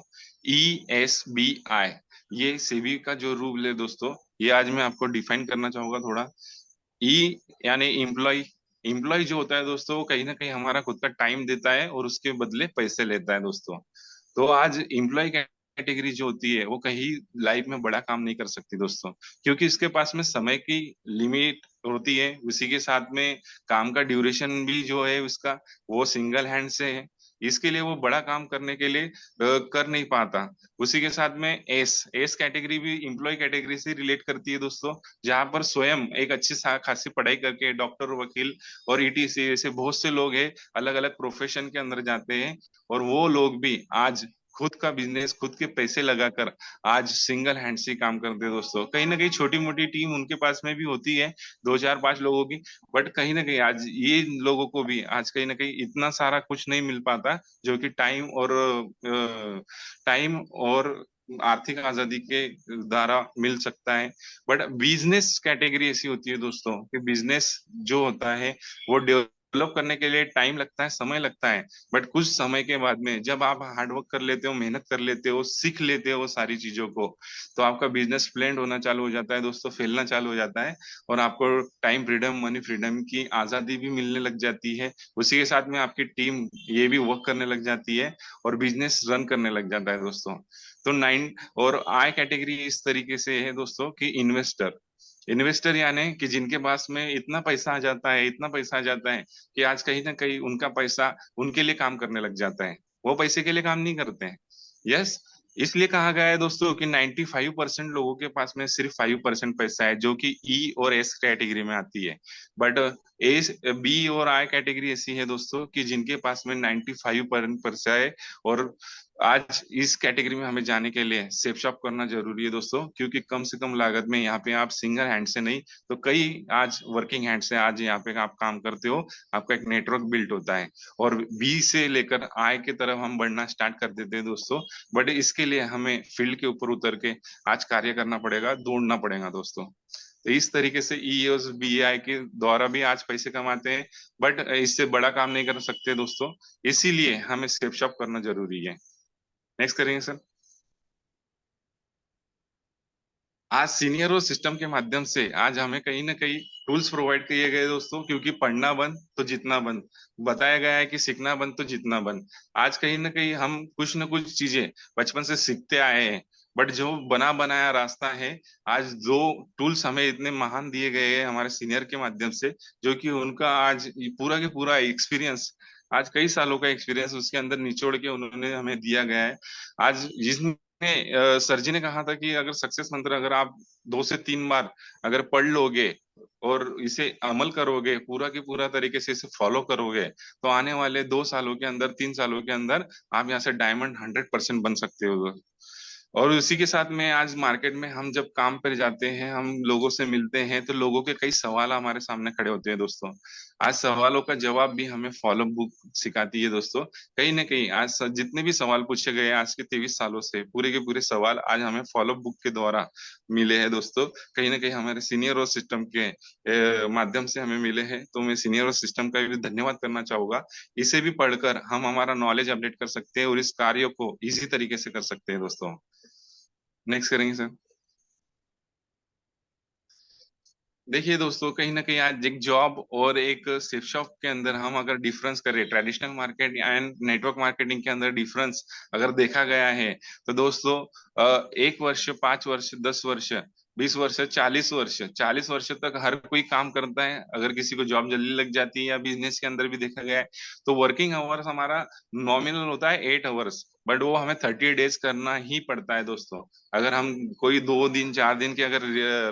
ESBI, ये सेबी का जो रूल है दोस्तों, ये आज मैं आपको डिफाइन करना चाहूंगा थोड़ा। ई यानी एम्प्लॉय। एम्प्लॉय जो होता है दोस्तों, वो कहीं ना कहीं हमारा खुद का टाइम देता है और उसके बदले पैसे लेता है दोस्तों। तो आज एम्प्लॉय कैटेगरी जो होती है वो कहीं लाइफ में बड़ा काम नहीं कर सकती दोस्तों, क्योंकि इसके पास में समय की लिमिट होती है। उसी के साथ में काम का ड्यूरेशन भी जो है उसका, वो सिंगल हैंड से है। इसके लिए वो बड़ा काम करने के लिए कर नहीं पाता। उसी के साथ में एस एस कैटेगरी भी एम्प्लॉय कैटेगरी से रिलेट करती है दोस्तों, जहां पर स्वयं एक अच्छी खासी पढ़ाई करके डॉक्टर, वकील और ETC जैसे बहुत से लोग हैं, अलग अलग प्रोफेशन के अंदर जाते हैं। और वो लोग भी आज खुद का बिजनेस, खुद के पैसे लगाकर आज सिंगल हैंड से काम करते हैं दोस्तों। कहीं ना कहीं छोटी मोटी टीम उनके पास में भी होती है, 2 4 5 लोगों की। बट कहीं ना कहीं आज ये लोगों को भी आज कहीं ना कहीं इतना सारा कुछ नहीं मिल पाता, जो कि टाइम और आर्थिक आजादी के द्वारा मिल सकता है। बट बिजनेस कैटेगरी ऐसी होती है दोस्तों कि बिजनेस जो होता है वो डेवलप करने के लिए टाइम लगता है, समय लगता है। बट कुछ समय के बाद में जब आप हार्डवर्क कर लेते हो, मेहनत कर लेते हो, सीख लेते हो सारी चीजों को, तो आपका बिजनेस फ्लेंड होना चालू हो जाता है दोस्तों, फैलना चालू हो जाता है। और आपको टाइम फ्रीडम, मनी फ्रीडम की आजादी भी मिलने लग जाती है। उसी के साथ में आपकी टीम ये भी वर्क करने लग जाती है और बिजनेस रन करने लग जाता है दोस्तों। तो नाइन और आई कैटेगरी इस तरीके से है दोस्तों कि इन्वेस्टर। इन्वेस्टर यानी कि जिनके पास में इतना पैसा आ जाता है, इतना पैसा आ जाता है कि आज कहीं ना कहीं उनका पैसा उनके लिए काम करने लग जाता है, वो पैसे के लिए काम नहीं करते हैं। यस, इसलिए कहा गया है दोस्तों कि 95% लोगों के पास में सिर्फ 5% पैसा है, जो कि E और S कैटेगरी में आती है। बट B और I कैटेगरी ऐसी है दोस्तों कि जिनके पास में 95% पैसा है। और आज इस कैटेगरी में हमें जाने के लिए सेफ शॉप करना जरूरी है दोस्तों, क्योंकि कम से कम लागत में यहाँ पे आप सिंगल हैंड से नहीं तो कई आज वर्किंग हैंड से आज यहाँ पे आप काम करते हो, आपका एक नेटवर्क बिल्ड होता है। और बी से लेकर आई की तरफ हम बढ़ना स्टार्ट कर देते हैं दोस्तों। बट इसके लिए हमें फील्ड के ऊपर उतर के आज कार्य करना पड़ेगा, दौड़ना पड़ेगा दोस्तों। तो इस तरीके से ESBI के द्वारा भी आज पैसे कमाते हैं, बट इससे बड़ा काम नहीं कर सकते दोस्तों। इसीलिए हमें सेफ शॉप करना जरूरी है। नेक्स्ट करेंगे सर। आज सीनियर और सिस्टम के माध्यम से आज हमें कहीं ना कहीं टूल्स प्रोवाइड किए गए दोस्तों, क्योंकि पढ़ना बंद तो जितना बंद, बताया गया है कि सीखना बंद तो जितना बंद। आज कहीं ना कहीं हम कुछ ना कुछ चीजें बचपन से सीखते आए हैं, बट जो बना बनाया रास्ता है, आज जो टूल्स हमें इतने महान दिए गए हैं हमारे सीनियर के माध्यम से, जो कि उनका आज पूरा के पूरा एक्सपीरियंस, आज कई सालों का एक्सपीरियंस उसके अंदर निचोड़ के उन्होंने हमें दिया गया है। आज जिसने सर जी ने कहा था कि अगर सक्सेस मंत्र अगर आप 2 से 3 बार अगर पढ़ लोगे और इसे अमल करोगे, पूरा के पूरा तरीके से इसे फॉलो करोगे, तो आने वाले 2 सालों के अंदर, 3 सालों के अंदर आप यहाँ से डायमंड 100% बन सकते हो। और उसी के साथ में आज मार्केट में हम जब काम पर जाते हैं, हम लोगों से मिलते हैं, तो लोगों के कई सवाल हमारे सामने खड़े होते हैं दोस्तों। आज सवालों का जवाब भी हमें फॉलो बुक सिखाती है दोस्तों। कहीं ना कहीं आज जितने भी सवाल पूछे गए आज के 23 सालों से, पूरे के पूरे सवाल आज हमें फॉलो बुक के द्वारा मिले हैं दोस्तों। कहीं ना कहीं हमारे सीनियर और सिस्टम के माध्यम से हमें मिले हैं। तो मैं सीनियर और सिस्टम का भी धन्यवाद करना चाहूंगा। इसे भी पढ़कर हम हमारा नॉलेज अपडेट कर सकते हैं और इस कार्य को इसी तरीके से कर सकते हैं दोस्तों। नेक्स्ट करेंगे सर। देखिए दोस्तों, कहीं ना कहीं आज एक जॉब और एक सेफ शॉप के अंदर हम अगर डिफरेंस करें, traditional market and network marketing के अंदर डिफरेंस अगर देखा गया है, तो दोस्तों 1 वर्ष, 5 वर्ष, 10 वर्ष 20 वर्ष, 40 वर्ष, 40 वर्ष तक हर कोई काम करता है। अगर किसी को जॉब जल्दी लग जाती है या बिजनेस के अंदर भी देखा गया है तो वर्किंग आवर्स हमारा नॉमिनल होता है 8 आवर्स, बट वो हमें 30 डेज करना ही पड़ता है दोस्तों। अगर हम कोई 2 दिन 4 दिन की अगर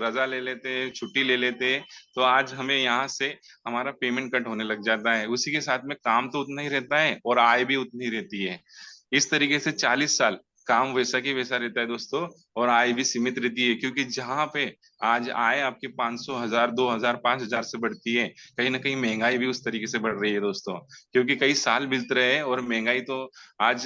रजा ले लेते, छुट्टी ले लेते, तो आज हमें यहाँ से हमारा पेमेंट कट होने लग जाता है। उसी के साथ में काम तो उतना ही रहता है और आय भी उतनी रहती है। इस तरीके से 40 साल काम वैसा की वैसा रहता है दोस्तों, और आय भी सीमित रहती है, क्योंकि जहां पे आज आय आपकी 500, 1000, 2000, 5000 से बढ़ती है, कहीं ना कहीं महंगाई भी उस तरीके से बढ़ रही है दोस्तों। क्योंकि कई साल बीत रहे हैं और महंगाई तो आज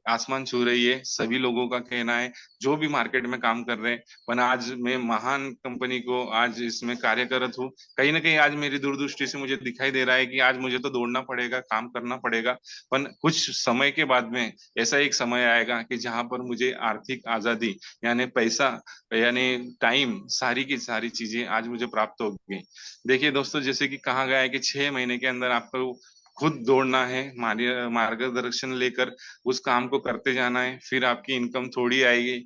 आसमान छू रही है। सभी लोगों का कहना है जो भी मार्केट में काम कर रहे हैं, पर आज मैं महान कंपनी को आज इसमें कार्यरत हूँ। कहीं ना कहीं आज मेरी दूरदृष्टि से मुझे दिखाई दे रहा है कि आज मुझे तो दौड़ना पड़ेगा, काम करना पड़ेगा, पर कुछ समय के बाद में ऐसा एक समय आएगा कि जहां पर मुझे आर्थिक आजादी यानी पैसा यानी टाइम, सारी की सारी चीजें आज मुझे प्राप्त होगी। देखिए दोस्तों, जैसे कि कहा गया है कि 6 महीने के अंदर आपको खुद दौड़ना है, मार्गदर्शन लेकर उस काम को करते जाना है, फिर आपकी इनकम थोड़ी आएगी।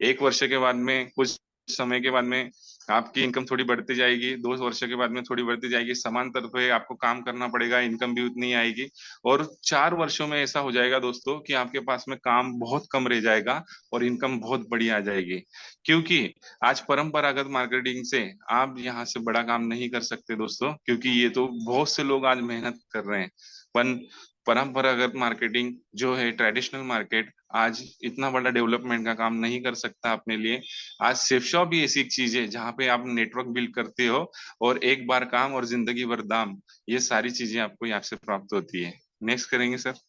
1 वर्ष के बाद में, कुछ समय के बाद में आपकी इनकम थोड़ी बढ़ती जाएगी, 2 वर्ष के बाद में थोड़ी बढ़ती जाएगी। समांतर पे आपको काम करना पड़ेगा, इनकम भी उतनी आएगी। और 4 वर्षों में ऐसा हो जाएगा दोस्तों कि आपके पास में काम बहुत कम रह जाएगा और इनकम बहुत बड़ी आ जाएगी। क्योंकि आज परंपरागत मार्केटिंग से आप यहाँ से बड़ा काम नहीं कर सकते दोस्तों, क्योंकि ये तो बहुत से लोग आज मेहनत कर रहे हैं। पर परंपरागत मार्केटिंग जो है, ट्रेडिशनल मार्केट, आज इतना बड़ा डेवलपमेंट का काम नहीं कर सकता अपने लिए। आज सेफ शॉप भी ऐसी एक चीज है जहाँ पे आप नेटवर्क बिल्ड करते हो और एक बार काम और जिंदगी भर दाम, ये सारी चीजें आपको यहाँ से प्राप्त होती है। नेक्स्ट करेंगे सर।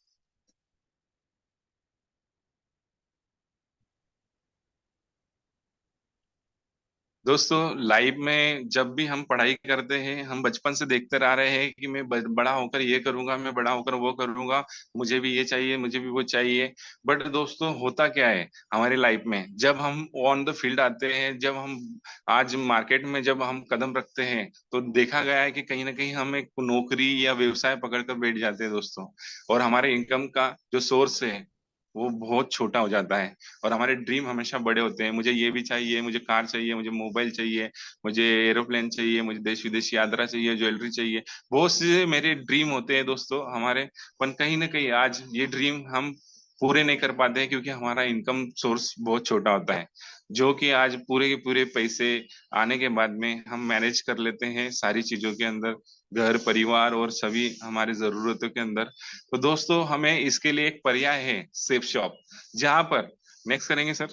दोस्तों, लाइफ में जब भी हम पढ़ाई करते हैं, हम बचपन से देखते आ रहे हैं कि मैं बड़ा होकर ये करूंगा, मैं बड़ा होकर वो करूंगा, मुझे भी ये चाहिए, मुझे भी वो चाहिए। बट दोस्तों, होता क्या है हमारी लाइफ में, जब हम ऑन द फील्ड आते हैं, जब हम आज मार्केट में जब हम कदम रखते हैं, तो देखा गया है कि कहीं ना कहीं हम एक नौकरी या व्यवसाय पकड़ कर बैठ जाते हैं दोस्तों। और हमारे इनकम का जो सोर्स है वो बहुत छोटा हो जाता है, और हमारे ड्रीम हमेशा बड़े होते हैं। मुझे ये भी चाहिए, मुझे कार चाहिए, मुझे मोबाइल चाहिए, मुझे एरोप्लेन चाहिए, मुझे देश विदेश यात्रा चाहिए, ज्वेलरी चाहिए। बहुत से मेरे ड्रीम होते हैं दोस्तों हमारे, पर कहीं ना कहीं आज ये ड्रीम हम पूरे नहीं कर पाते हैं, क्योंकि हमारा इनकम सोर्स बहुत छोटा होता है। जो कि आज पूरे के पूरे पैसे आने के बाद में हम मैनेज कर लेते हैं सारी चीजों के अंदर, घर परिवार और सभी हमारी जरूरतों के अंदर। तो दोस्तों, हमें इसके लिए एक पर्याय है सेफ शॉप, जहां पर, नेक्स्ट करेंगे सर,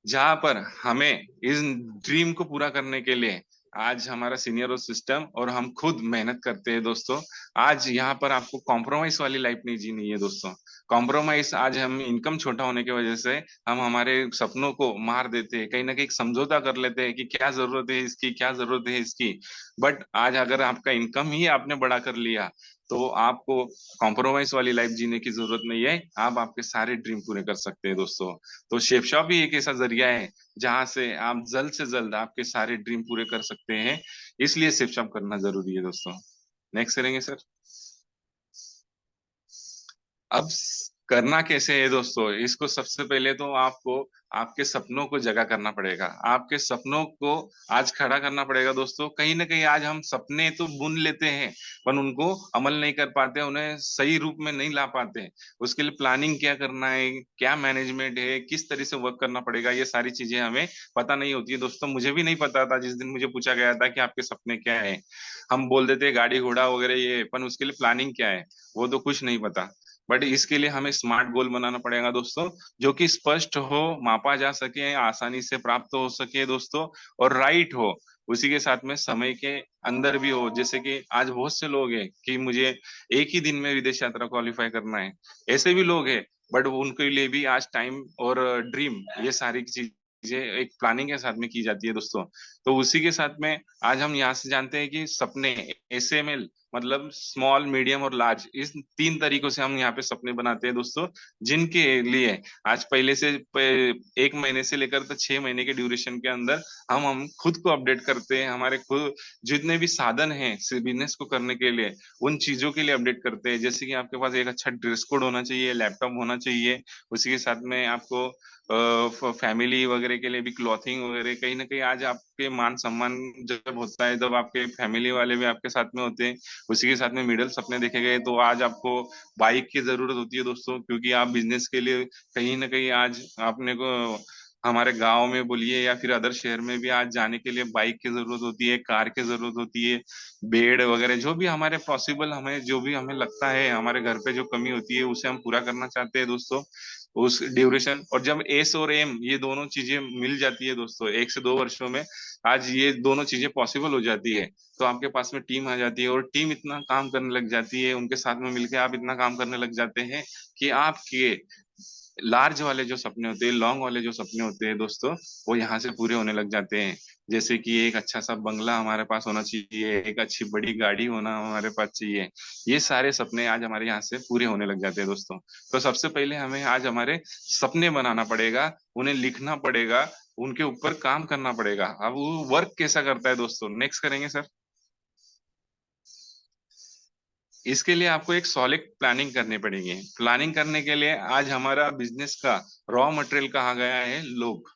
जहां पर हमें इस ड्रीम को पूरा करने के लिए आज हमारा सीनियर सिस्टम और हम खुद मेहनत करते हैं दोस्तों। आज यहाँ पर आपको कॉम्प्रोमाइज वाली लाइफ नहीं जीनी है दोस्तों। कॉम्प्रोमाइज, आज हम इनकम छोटा होने की वजह से हम हमारे सपनों को मार देते हैं, कहीं ना कहीं समझौता कर लेते हैं कि क्या जरूरत है इसकी, क्या जरूरत है इसकी। बट आज अगर आपका इनकम ही आपने बड़ा कर लिया, तो आपको कॉम्प्रोमाइज वाली लाइफ जीने की जरूरत नहीं है, आप आपके सारे ड्रीम पूरे कर सकते हैं दोस्तों। तो शेफ शॉप भी एक ऐसा जरिया है जहां से आप जल्द से जल्द आपके सारे ड्रीम पूरे कर सकते हैं। इसलिए शेफ शॉप करना जरूरी है दोस्तों। नेक्स्ट करेंगे सर। अब करना कैसे है दोस्तों, इसको सबसे पहले तो आपको आपके सपनों को जगा करना पड़ेगा, आपके सपनों को आज खड़ा करना पड़ेगा दोस्तों। कहीं ना कहीं आज हम सपने तो बुन लेते हैं, पर उनको अमल नहीं कर पाते, उन्हें सही रूप में नहीं ला पाते। उसके लिए प्लानिंग क्या करना है, क्या मैनेजमेंट है, किस तरह से वर्क करना पड़ेगा, ये सारी चीजें हमें पता नहीं होती है दोस्तों। मुझे भी नहीं पता था जिस दिन मुझे पूछा गया था कि आपके सपने क्या है। हम बोल देते गाड़ी घोड़ा वगैरह ये, पर उसके लिए प्लानिंग क्या है वो तो कुछ नहीं पता। बट इसके लिए हमें स्मार्ट गोल बनाना पड़ेगा दोस्तों, जो कि स्पष्ट हो, मापा जा सके, आसानी से प्राप्त हो सके दोस्तों, और राइट हो। उसी के साथ में समय के अंदर भी हो। जैसे कि आज बहुत से लोग हैं कि मुझे एक ही दिन में विदेश यात्रा क्वालिफाई करना है, ऐसे भी लोग हैं। बट उनके लिए भी आज टाइम और ड्रीम, ये सारी चीजें एक प्लानिंग के साथ में की जाती है दोस्तों। तो उसी के साथ में आज हम यहाँ से जानते हैं कि सपने, एसएमएल मतलब स्मॉल, मीडियम और लार्ज, इस 3 तरीकों से हम यहाँ पे सपने बनाते हैं दोस्तों, जिनके लिए आज पहले से 1 महीने से लेकर तो 6 महीने के ड्यूरेशन के अंदर हम खुद को अपडेट करते हैं, हमारे खुद जितने भी साधन हैं बिजनेस को करने के लिए, उन चीजों के लिए अपडेट करते हैं। जैसे कि आपके पास एक अच्छा ड्रेस कोड होना चाहिए, लैपटॉप होना चाहिए, उसी के साथ में आपको फैमिली वगैरह के लिए भी क्लॉथिंग वगैरह, कहीं ना कहीं आज आपके मान सम्मान जब होता है, जब आपके फैमिली वाले भी आपके साथ में होते हैं, उसी के साथ में मिडल सपने देखे गए, तो आज आपको बाइक की जरूरत होती है दोस्तों, क्योंकि आप बिजनेस के लिए कहीं ना कहीं आज आपने को हमारे गांव में बोलिए या फिर अदर शहर में भी आज जाने के लिए बाइक की जरूरत होती है, कार की जरूरत होती है, बेड वगैरह जो भी हमारे पॉसिबल, हमें जो भी हमें लगता है हमारे घर पे जो कमी होती है उसे हम पूरा करना चाहते हैं दोस्तों, उस ड्यूरेशन। और जब एस और एम ये दोनों चीजें मिल जाती है दोस्तों 1 से 2 वर्षों में, आज ये दोनों चीजें पॉसिबल हो जाती है, तो आपके पास में टीम आ जाती है और टीम इतना काम करने लग जाती है, उनके साथ में मिलकर आप इतना काम करने लग जाते हैं कि आपके लार्ज वाले जो सपने होते हैं, लॉन्ग वाले जो सपने होते हैं दोस्तों, वो यहाँ से पूरे होने लग जाते हैं। जैसे कि एक अच्छा सा बंगला हमारे पास होना चाहिए, एक अच्छी बड़ी गाड़ी होना हमारे पास चाहिए, ये सारे सपने आज हमारे यहाँ से पूरे होने लग जाते हैं दोस्तों। तो सबसे पहले हमें आज हमारे सपने बनाना पड़ेगा, उन्हें लिखना पड़ेगा, उनके ऊपर काम करना पड़ेगा। अब वो वर्क कैसा करता है दोस्तों, नेक्स्ट करेंगे सर। इसके लिए आपको एक सॉलिड प्लानिंग करनी पड़ेगी। प्लानिंग करने के लिए आज हमारा बिजनेस का रॉ मटेरियल कहा गया है लोग,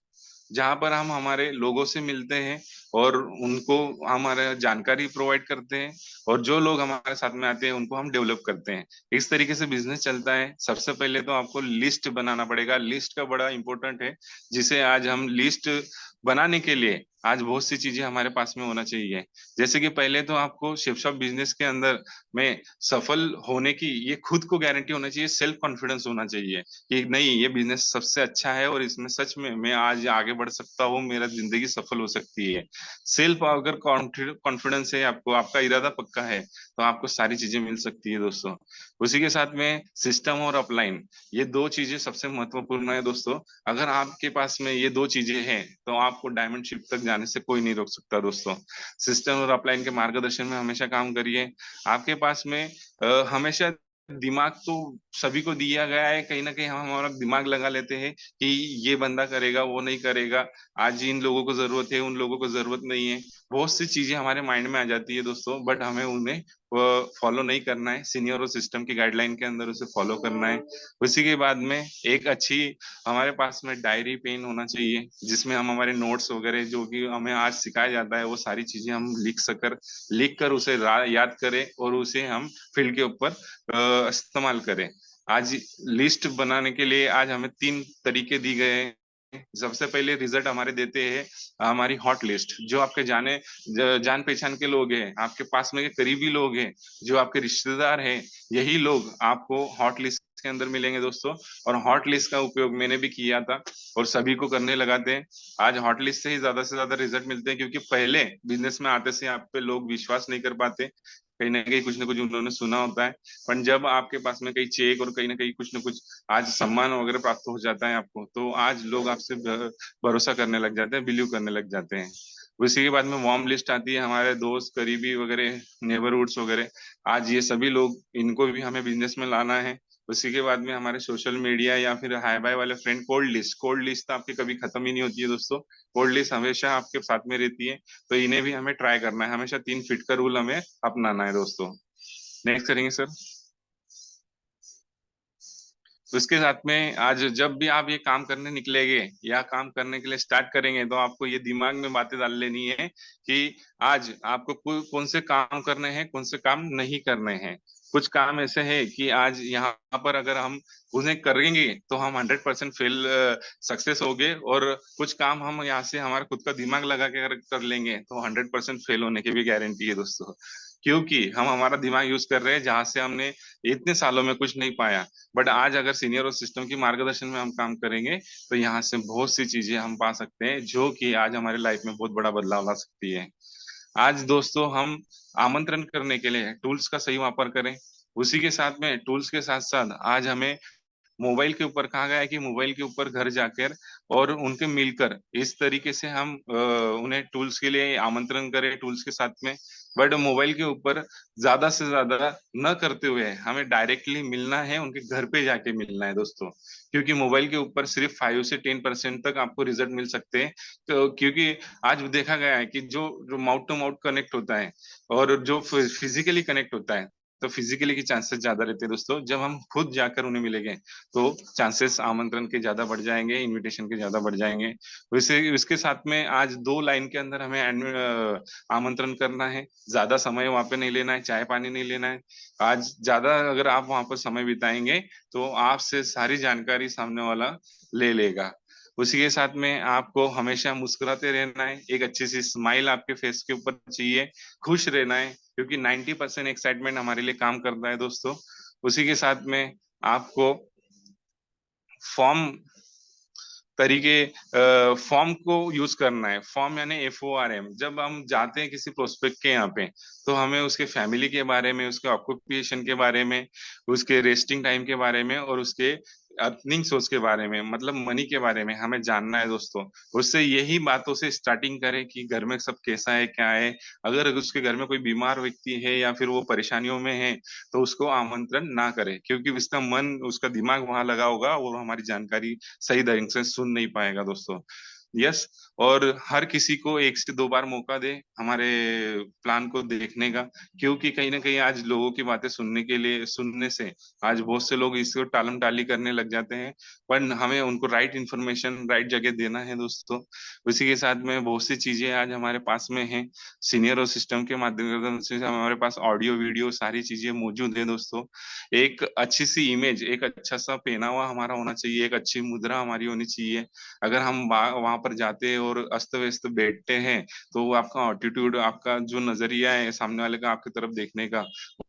जहां पर हम हमारे लोगों से मिलते हैं और उनको हमारा जानकारी प्रोवाइड करते हैं, और जो लोग हमारे साथ में आते हैं उनको हम डेवलप करते हैं। इस तरीके से बिजनेस चलता है। सबसे पहले तो आपको लिस्ट बनाना पड़ेगा, लिस्ट का बड़ा इंपॉर्टेंट है, जिसे आज हम लिस्ट बनाने के लिए आज बहुत सी चीजें हमारे पास में होना चाहिए। जैसे कि पहले तो आपको शिप शॉप बिजनेस के अंदर में सफल होने की ये खुद को गारंटी होना चाहिए, सेल्फ कॉन्फिडेंस होना चाहिए कि नहीं ये बिजनेस सबसे अच्छा है और इसमें सच में मैं आज आगे बढ़ सकता हूँ, मेरा जिंदगी सफल हो सकती है। सेल्फ अगर कॉन्फिडेंस है आपको, आपका इरादा पक्का है, तो आपको सारी चीजें मिल सकती है दोस्तों। उसी के साथ में सिस्टम और अपलाइन, ये 2 चीजें सबसे महत्वपूर्ण है दोस्तों। अगर आपके पास में ये 2 चीजें हैं तो आपको डायमंड शिप तक जाने से कोई नहीं रोक सकता दोस्तों। सिस्टम और अपलाइन के मार्गदर्शन में हमेशा काम करिए। आपके पास में हमेशा दिमाग तो सभी को दिया गया है, कहीं ना कहीं हम हमारा दिमाग लगा लेते हैं कि ये बंदा करेगा वो नहीं करेगा, आज इन लोगों को जरूरत है उन लोगों को जरूरत नहीं है, बहुत सी चीजें हमारे माइंड में आ जाती है दोस्तों, बट हमें उन्हें फॉलो नहीं करना है, सीनियर और सिस्टम की गाइडलाइन के अंदर उसे फॉलो करना है। उसी के बाद में एक अच्छी हमारे पास में डायरी पेन होना चाहिए, जिसमें हम हमारे नोट्स वगैरह जो कि हमें आज सिखाया जाता है वो सारी चीजें हम लिख कर उसे याद करें और उसे हम फील्ड के ऊपर इस्तेमाल करें। आज लिस्ट बनाने के लिए आज हमें 3 तरीके दी गए हैं। सबसे पहले रिजल्ट हमारे देते हैं हमारी हॉट लिस्ट, जो आपके जान पहचान के लोग हैं, आपके पास में के करीबी लोग हैं, जो आपके रिश्तेदार हैं, यही लोग आपको हॉट लिस्ट के अंदर मिलेंगे दोस्तों। और हॉट लिस्ट का उपयोग मैंने भी किया था और सभी को करने लगाते हैं। आज हॉट लिस्ट से ही ज्यादा से ज्यादा रिजल्ट मिलते हैं, क्योंकि पहले बिजनेस में आते से आप पे लोग विश्वास नहीं कर पाते, कहीं ना कुछ उन्होंने सुना होता है, पर जब आपके पास में कई चेक और कहीं ना कहीं कुछ ना कुछ आज सम्मान वगैरह प्राप्त हो जाता है आपको, तो आज लोग आपसे भरोसा करने लग जाते हैं, बिलीव करने लग जाते हैं। उसी के बाद में वार्म लिस्ट आती है, हमारे दोस्त करीबी वगैरह, नेबरहुड्स वगैरह, आज ये सभी लोग, इनको भी हमें बिजनेस में लाना है। उसी के बाद में हमारे सोशल मीडिया या फिर हाई बाय वाले फ्रेंड, कोल्ड लिस्ट तो आपकी कभी खत्म ही नहीं होती है दोस्तों, कोल्ड लिस्ट हमेशा आपके साथ में रहती है, तो इन्हें भी हमें ट्राई करना है, हमेशा 3 फीट का रूल हमें अपनाना है दोस्तों। नेक्स्ट करेंगे सर। उसके साथ में आज जब भी आप ये काम करने निकलेंगे या काम करने के लिए स्टार्ट करेंगे, तो आपको ये दिमाग में बातें डाल लेनी है कि आज आपको कौन से काम करने हैं, कौन से काम नहीं करने हैं। कुछ काम ऐसे हैं कि आज यहाँ पर अगर हम उन्हें करेंगे तो हम 100% फेल सक्सेस होंगे, और कुछ काम हम यहाँ से हमारा खुद का दिमाग लगा के अगर कर लेंगे तो 100% फेल होने की भी गारंटी है दोस्तों, क्योंकि हम हमारा दिमाग यूज कर रहे हैं जहां से हमने इतने सालों में कुछ नहीं पाया। बट आज अगर सीनियर और सिस्टम की मार्गदर्शन में हम काम करेंगे तो यहाँ से बहुत सी चीजें हम पा सकते हैं, जो कि आज हमारे लाइफ में बहुत बड़ा बदलाव ला सकती है। आज दोस्तों हम आमंत्रण करने के लिए टूल्स का सही वापर करें। उसी के साथ में टूल्स के साथ साथ आज हमें मोबाइल के ऊपर कहा गया है कि मोबाइल के ऊपर घर जाकर और उनके मिलकर इस तरीके से हम उन्हें टूल्स के लिए आमंत्रण करें टूल्स के साथ में। बट मोबाइल के ऊपर ज्यादा से ज्यादा न करते हुए हमें डायरेक्टली मिलना है, उनके घर पे जाके मिलना है दोस्तों। क्योंकि मोबाइल के ऊपर सिर्फ 5 से 10% तक आपको रिजल्ट मिल सकते हैं। तो क्योंकि आज देखा गया है कि जो जो माउथ टू माउथ कनेक्ट होता है और जो फिजिकली कनेक्ट होता है, तो फिजिकली की चांसेस ज्यादा रहते हैं दोस्तों। जब हम खुद जाकर उन्हें मिलेंगे तो चांसेस आमंत्रण के ज्यादा बढ़ जाएंगे, इनविटेशन के ज्यादा बढ़ जाएंगे। वैसे इसके साथ में आज 2 लाइन के अंदर हमें आमंत्रण करना है। ज्यादा समय वहां पे नहीं लेना है, चाय पानी नहीं लेना है। आज ज्यादा अगर आप वहां पर समय बिताएंगे तो आपसे सारी जानकारी सामने वाला ले लेगा। उसी के साथ में आपको हमेशा मुस्कुराते रहना है, एक अच्छी सी स्माइल आपके फेस के ऊपर चाहिए, खुश रहना है, क्योंकि 90% एक्साइटमेंट हमारे लिए काम करता है दोस्तों। उसी के साथ में आपको फॉर्म फॉर्म को यूज करना है। फॉर्म यानी FORM। जब हम जाते हैं किसी प्रोस्पेक्ट के यहाँ पे, तो हमें उसके फैमिली के बारे में, उसके ऑक्यूपेशन के बारे में, उसके रेस्टिंग टाइम के बारे में और उसके अर्निंग सोर्स के बारे में, मतलब मनी के बारे में हमें जानना है दोस्तों। उससे यही बातों से स्टार्टिंग करें कि घर में सब कैसा है, क्या है। अगर उसके घर में कोई बीमार व्यक्ति है या फिर वो परेशानियों में है तो उसको आमंत्रण ना करें, क्योंकि उसका मन, उसका दिमाग वहां लगा होगा और हमारी जानकारी सही ढंग से सुन नहीं पाएगा दोस्तों। यस। और हर किसी को 1 से 2 बार मौका दे हमारे प्लान को देखने का, क्योंकि कहीं ना कहीं आज लोगों की बातें सुनने से आज बहुत से लोग इसको टालम टाली करने लग जाते हैं। पर हमें उनको राइट इन्फॉर्मेशन राइट जगह देना है दोस्तों। उसी के साथ में बहुत सी चीजें आज हमारे पास में हैं। सीनियर और सिस्टम के माध्यम से हमारे पास ऑडियो वीडियो सारी चीजें मौजूद है दोस्तों। एक अच्छी सी इमेज, एक अच्छा सा पहनावा हमारा होना चाहिए, एक अच्छी मुद्रा हमारी होनी चाहिए। अगर हम वहां पर जाते और अस्त व्यस्त बैठते हैं तो वो आपका एटीट्यूड, आपका जो नजरिया है सामने वाले का आपकी तरफ देखने का,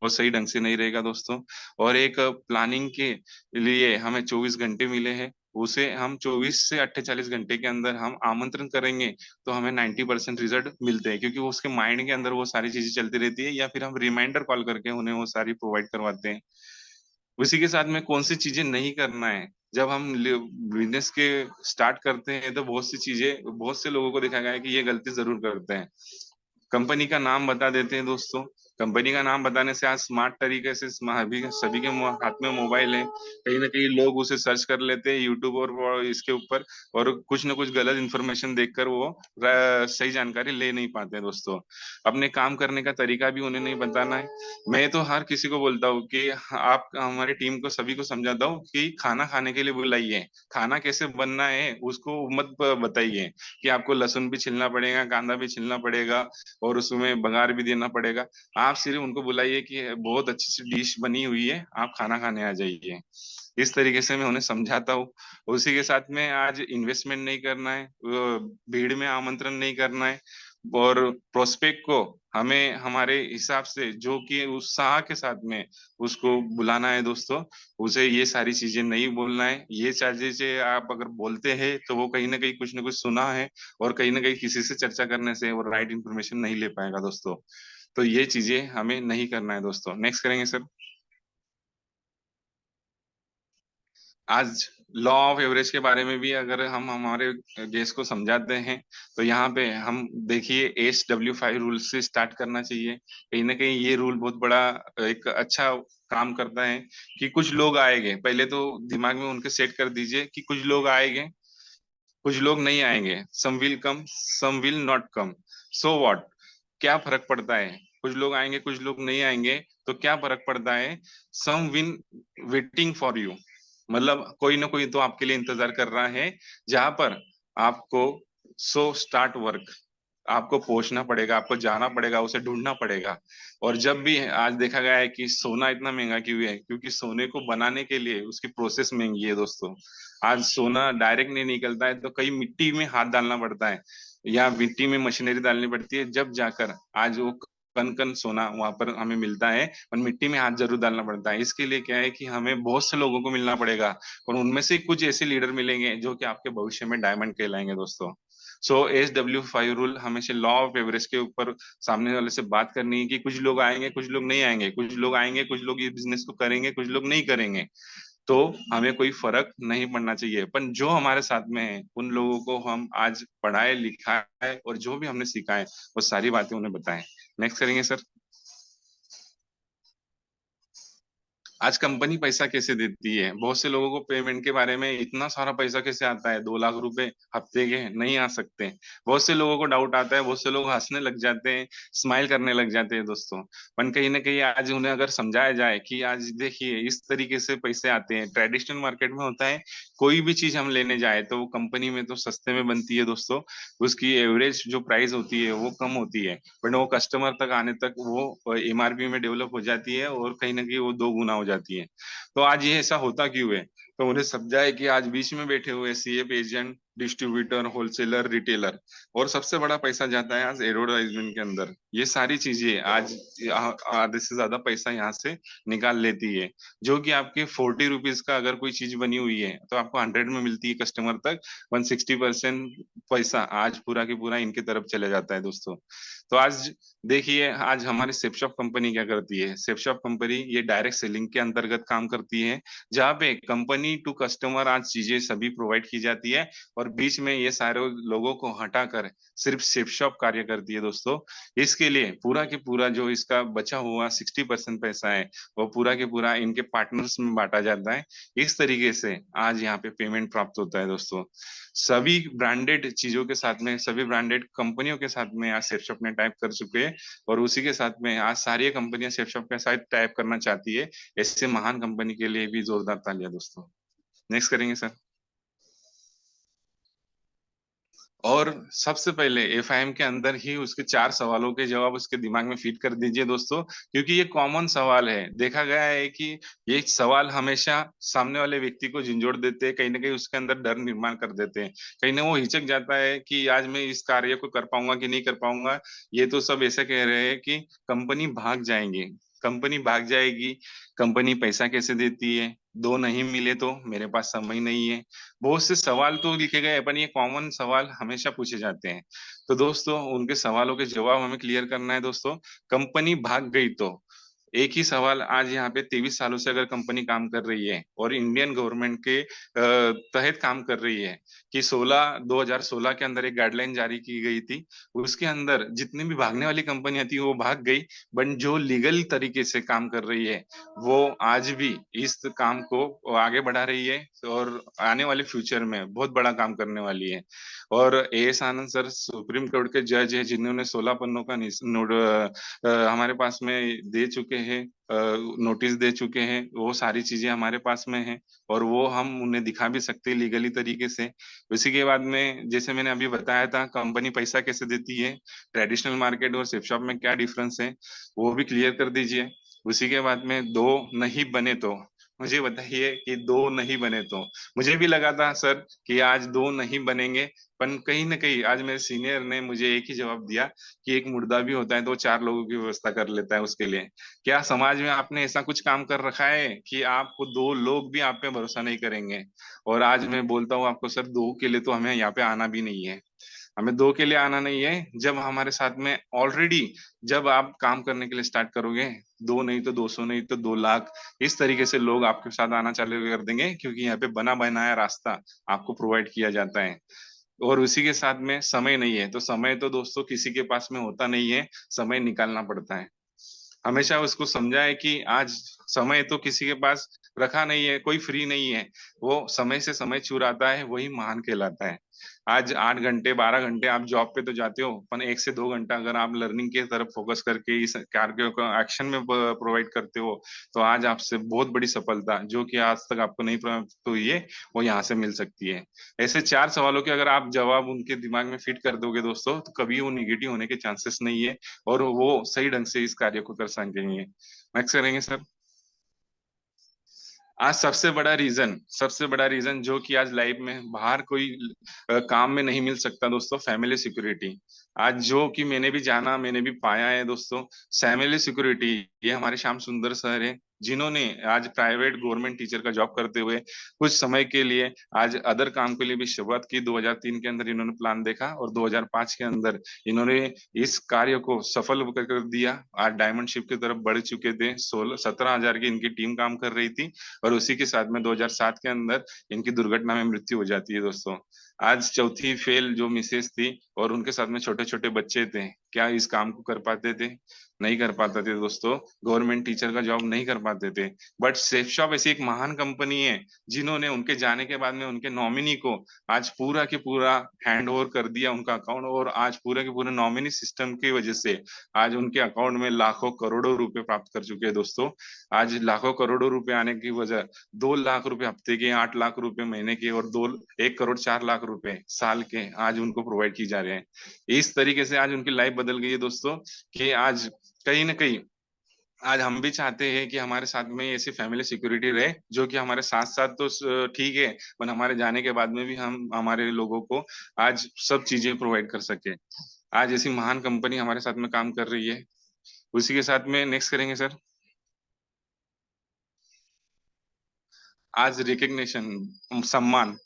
वो सही ढंग से नहीं रहेगा दोस्तों। और एक प्लानिंग के लिए हमें 24 घंटे मिले हैं, उसे हम 24 से 48 घंटे के अंदर हम आमंत्रण करेंगे तो हमें 90% रिजल्ट मिलते हैं, क्योंकि वो उसके माइंड के अंदर वो सारी चीजें चलती रहती है, या फिर हम रिमाइंडर कॉल करके उन्हें वो सारी प्रोवाइड करवाते हैं। उसी के साथ में कौन सी चीजें नहीं करना है। जब हम बिजनेस के स्टार्ट करते हैं तो बहुत सी चीजें, बहुत से लोगों को देखा गया है कि ये गलती जरूर करते हैं। कंपनी का नाम बता देते हैं दोस्तों। कंपनी का नाम बताने से आज स्मार्ट तरीके से सभी के हाथ में मोबाइल है, कहीं ना कहीं लोग उसे सर्च कर लेते हैं यूट्यूब और इसके ऊपर, और कुछ ना कुछ गलत इन्फॉर्मेशन देखकर वो सही जानकारी ले नहीं पाते हैं दोस्तों। अपने काम करने का तरीका भी उन्हें नहीं बताना है। मैं तो हर किसी को बोलता हूँ कि आप हमारी टीम को सभी को समझाता हूँ कि खाना खाने के लिए बुलाइए, खाना कैसे बनना है उसको मत बताइए कि आपको लहसुन भी छिलना पड़ेगा, कांदा भी छिलना पड़ेगा और उसमें बघार भी देना पड़ेगा। आप सिर्फ उनको बुलाइए कि बहुत अच्छी सी डिश बनी हुई है, आप खाना खाने आ जाइए। इस तरीके से मैं उन्हें समझाता हूँ। उसी के साथ में आज इन्वेस्टमेंट नहीं करना है, भीड़ में आमंत्रण नहीं करना है, और प्रोस्पेक्ट को हमें हमारे हिसाब से जो कि उत्साह के साथ में उसको बुलाना है दोस्तों। उसे ये सारी चीजें नहीं बोलना है। ये चीजें आप अगर बोलते हैं तो वो कहीं ना कुछ सुना है, और कहीं ना कहीं किसी से चर्चा करने से वो राइट इन्फॉर्मेशन नहीं ले पाएगा दोस्तों। तो ये चीजें हमें नहीं करना है दोस्तों। नेक्स्ट करेंगे सर। आज लॉ ऑफ एवरेज के बारे में भी अगर हम हमारे गेस्ट को समझाते हैं तो यहाँ पे हम देखिए SW5 रूल से स्टार्ट करना चाहिए। कहीं ना कहीं ये रूल बहुत बड़ा एक अच्छा काम करता है कि कुछ लोग आएंगे, पहले तो दिमाग में उनके सेट कर दीजिए कि कुछ लोग आएंगे, कुछ लोग नहीं आएंगे। Some will come, some will not come, so what, क्या फर्क पड़ता है। कुछ लोग आएंगे, कुछ लोग नहीं आएंगे, तो क्या फर्क पड़ता है। सम विल वेटिंग फॉर यू, मतलब कोई ना कोई तो आपके लिए इंतजार कर रहा है, जहां पर आपको सो स्टार्ट वर्क, आपको पहुंचना पड़ेगा, आपको जाना पड़ेगा, उसे ढूंढना पड़ेगा। और जब भी आज देखा गया है कि सोना इतना महंगा क्यों है, क्योंकि सोने को बनाने के लिए उसकी प्रोसेस महंगी है दोस्तों। आज सोना डायरेक्ट नहीं निकलता है, तो कई मिट्टी में हाथ डालना पड़ता है या मिट्टी में मशीनरी डालनी पड़ती है, जब जाकर आज वो कन कन सोना वहां पर हमें मिलता है। और मिट्टी में हाथ जरूर डालना पड़ता है। इसके लिए क्या है कि हमें बहुत से लोगों को मिलना पड़ेगा, और उनमें से कुछ ऐसे लीडर मिलेंगे जो कि आपके भविष्य में डायमंड कहलाएंगे दोस्तों। सो SW5 रूल हमेशा लॉ ऑफ एवरेज के ऊपर सामने वाले से बात करनी है कि कुछ लोग आएंगे, कुछ लोग नहीं आएंगे, कुछ लोग आएंगे, कुछ लोग ये बिजनेस को करेंगे, कुछ लोग नहीं करेंगे। तो हमें कोई फर्क नहीं पड़ना चाहिए। पर जो हमारे साथ में है उन लोगों को हम आज पढ़ाए लिखाए और जो भी हमने सीखा है वो सारी बातें उन्हें बताएं। नेक्स्ट करेंगे सर। आज कंपनी पैसा कैसे देती है, बहुत से लोगों को पेमेंट के बारे में इतना सारा पैसा कैसे आता है, 2 लाख रुपए हफ्ते के नहीं आ सकते। बहुत से लोगों को डाउट आता है, बहुत से लोग हंसने लग जाते हैं, स्माइल करने लग जाते हैं दोस्तों। पर कहीं ना कहीं आज उन्हें अगर समझाया जाए कि आज देखिए इस तरीके से पैसे आते हैं। ट्रेडिशनल मार्केट में होता है कोई भी चीज हम लेने जाए तो वो कंपनी में तो सस्ते में बनती है दोस्तों, उसकी एवरेज जो प्राइस होती है वो कम होती है, बट वो कस्टमर तक आने तक वो एमआरपी में डेवलप हो जाती है और कहीं ना कहीं वो 2 गुना हो जाती है। तो आज ये ऐसा होता क्यों है, तो उन्हें समझाए कि आज बीच में बैठे हुए CF agent, distributor, wholesaler, retailer और सबसे बड़ा पैसा जाता है आज एडवर्टाइजमेंट के अंदर। ये सारी चीजें आज आधे से ज्यादा पैसा यहाँ से निकाल लेती है। जो कि आपके 40 रुपीज का अगर कोई चीज बनी हुई है तो आपको 100 में मिलती है कस्टमर तक, 160% पैसा आज पूरा की पूरा इनके तरफ चले जाता है दोस्तों। तो आज देखिए आज हमारी सेपशॉप कंपनी क्या करती है। सेपशॉप कंपनी ये डायरेक्ट सेलिंग के अंतर्गत काम करती है, जहाँ पे कंपनी टू कस्टमर आज चीजें सभी प्रोवाइड की जाती है और बीच में ये सारे लोगों को हटाकर सिर्फ सेपशॉप कार्य करती है दोस्तों। इसके लिए पूरा के पूरा जो इसका बचा हुआ 60% पैसा है वो पूरा के पूरा इनके पार्टनर्स में बांटा जाता है। इस तरीके से आज यहाँ पे पेमेंट प्राप्त होता है दोस्तों। सभी ब्रांडेड चीजों के साथ में, सभी ब्रांडेड कंपनियों के साथ में आज सेपशॉप ने टाइप कर चुके हैं और उसी के साथ में आज सारी कंपनियां सेपशॉप के साथ टाइप करना चाहती है। ऐसे महान कंपनी के लिए भी जोरदार तालियां दोस्तों। नेक्स्ट करेंगे सर। और सबसे पहले एफआईएम के अंदर ही उसके 4 सवालों के जवाब उसके दिमाग में फीड कर दीजिए दोस्तों, क्योंकि ये कॉमन सवाल है। देखा गया है कि ये सवाल हमेशा सामने वाले व्यक्ति को झंझोड़ देते हैं, कहीं ना कहीं उसके अंदर डर निर्माण कर देते हैं। कहीं ना वो हिचक जाता है कि आज मैं इस कार्य को कर पाऊंगा कि नहीं कर पाऊंगा। ये तो सब ऐसे कह रहे हैं कि कंपनी भाग जाएंगे, कंपनी भाग जाएगी, कंपनी पैसा कैसे देती है, 2 नहीं मिले तो मेरे पास समय नहीं है। बहुत से सवाल तो लिखे गए पर ये कॉमन सवाल हमेशा पूछे जाते हैं। तो दोस्तों उनके सवालों के जवाब हमें क्लियर करना है दोस्तों। कंपनी भाग गई तो एक ही सवाल, आज यहाँ पे 23 सालों से अगर कंपनी काम कर रही है और इंडियन गवर्नमेंट के तहत काम कर रही है कि 2016 के अंदर एक गाइडलाइन जारी की गई थी, उसके अंदर जितनी भी भागने वाली कंपनियां थी वो भाग गई, बट जो लीगल तरीके से काम कर रही है वो आज भी इस काम को आगे बढ़ा रही है और आने वाले फ्यूचर में बहुत बड़ा काम करने वाली है। और एएस आनंद सर सुप्रीम कोर्ट के जज है जिन्होंने 16 पन्नों का हमारे पास में दे चुके हैं, नोटिस दे चुके हैं। वो सारी चीजें हमारे पास में हैं और वो हम उन्हें दिखा भी सकते हैं लीगली तरीके से। उसी के बाद में जैसे मैंने अभी बताया था कंपनी पैसा कैसे देती है, ट्रेडिशनल मार्केट और सेप शॉप में क्या डिफरेंस है वो भी क्लियर कर दीजिए। उसी के बाद में 2 नहीं बने तो मुझे बताइए कि 2 नहीं बने तो। मुझे भी लगा था सर कि आज 2 नहीं बनेंगे, पर कहीं ना कहीं आज मेरे सीनियर ने मुझे एक ही जवाब दिया कि एक मुर्दा भी होता है तो 4 लोगों की व्यवस्था कर लेता है उसके लिए। क्या समाज में आपने ऐसा कुछ काम कर रखा है कि आपको 2 लोग भी आप पे भरोसा नहीं करेंगे? और आज मैं बोलता हूँ आपको सर, 2 के लिए तो हमें यहाँ पे आना भी नहीं है। हमें 2 के लिए आना नहीं है। जब हमारे साथ में ऑलरेडी जब आप काम करने के लिए स्टार्ट करोगे, 2 नहीं तो 200 नहीं तो 2 लाख इस तरीके से लोग आपके साथ आना चालू कर देंगे, क्योंकि यहाँ पे बना बनाया रास्ता आपको प्रोवाइड किया जाता है। और उसी के साथ में समय नहीं है, तो समय तो दोस्तों किसी के पास में होता नहीं है, समय निकालना पड़ता है। हमेशा उसको समझाए कि आज समय तो किसी के पास रखा नहीं है, कोई फ्री नहीं है। वो समय से समय चुराता है वही महान कहलाता है। आज 8 घंटे 12 घंटे आप जॉब पे तो जाते हो, पर 1 से 2 घंटा अगर आप लर्निंग की तरफ फोकस करके इस कार्य को एक्शन में प्रोवाइड करते हो तो आज आपसे बहुत बड़ी सफलता जो कि आज तक आपको नहीं प्राप्त हुई है वो यहाँ से मिल सकती है। ऐसे 4 सवालों के अगर आप जवाब उनके दिमाग में फिट कर दोगे दोस्तों तो कभी वो निगेटिव होने के चांसेस नहीं है और वो सही ढंग से इस कार्य को कर सकेंगे। नेक्स्ट करेंगे सर। आज सबसे बड़ा रीजन जो कि आज लाइफ में बाहर कोई काम में नहीं मिल सकता दोस्तों, फैमिली सिक्योरिटी। आज जो कि मैंने भी जाना, मैंने भी पाया है दोस्तों, फैमिली सिक्योरिटी ये हमारे श्याम सुंदर सर है, जिन्होंने आज प्राइवेट गवर्नमेंट टीचर का जॉब करते हुए कुछ समय के लिए आज अदर काम के लिए भी शुरुआत की। 2003 के अंदर इन्होंने प्लान देखा और 2005 के अंदर इन्होंने इस कार्य को सफल कर दिया। आज डायमंड शिप की तरफ बढ़ चुके थे। 17,000 की इनकी टीम काम कर रही थी और उसी के साथ में 2007 के अंदर इनकी दुर्घटना में मृत्यु हो जाती है दोस्तों। आज चौथी फेल जो मिसेस थी और उनके साथ में छोटे छोटे बच्चे थे, क्या इस काम को कर पाते थे? नहीं कर पाते थे दोस्तों। गवर्नमेंट टीचर का जॉब नहीं कर पाते थे। बट सेफ शॉप ऐसी एक महान कंपनी है जिन्होंने उनके जाने के बाद में उनके नॉमिनी को आज पूरा के पूरा हैंड ओवर कर दिया उनका अकाउंट, और आज पूरे के पूरे नॉमिनी सिस्टम की वजह से आज उनके अकाउंट में लाखों करोड़ों रुपए प्राप्त कर चुके हैं दोस्तों। आज लाखों करोड़ों रुपए आने की वजह 2 लाख रुपए हफ्ते के, 8 लाख रुपए महीने के और 1 करोड़ 4 लाख रुपए साल के आज उनको प्रोवाइड की जा रहे हैं। इस तरीके से आज उनकी लाइफ बदल गई है दोस्तों कि आज कहीं ना कहीं आज हम भी चाहते हैं कि हमारे साथ में ऐसी फैमिली सिक्योरिटी रहे जो कि हमारे साथ साथ तो ठीक है, पर हमारे जाने के बाद में भी हम हमारे लोगों को आज सब चीजें प्रोवाइड कर सके। आज ऐसी महान कंपनी हमारे साथ में काम कर रही है। उसी के साथ में नेक्स्ट करेंगे सर। आज रिकग्निशन, सम्मान,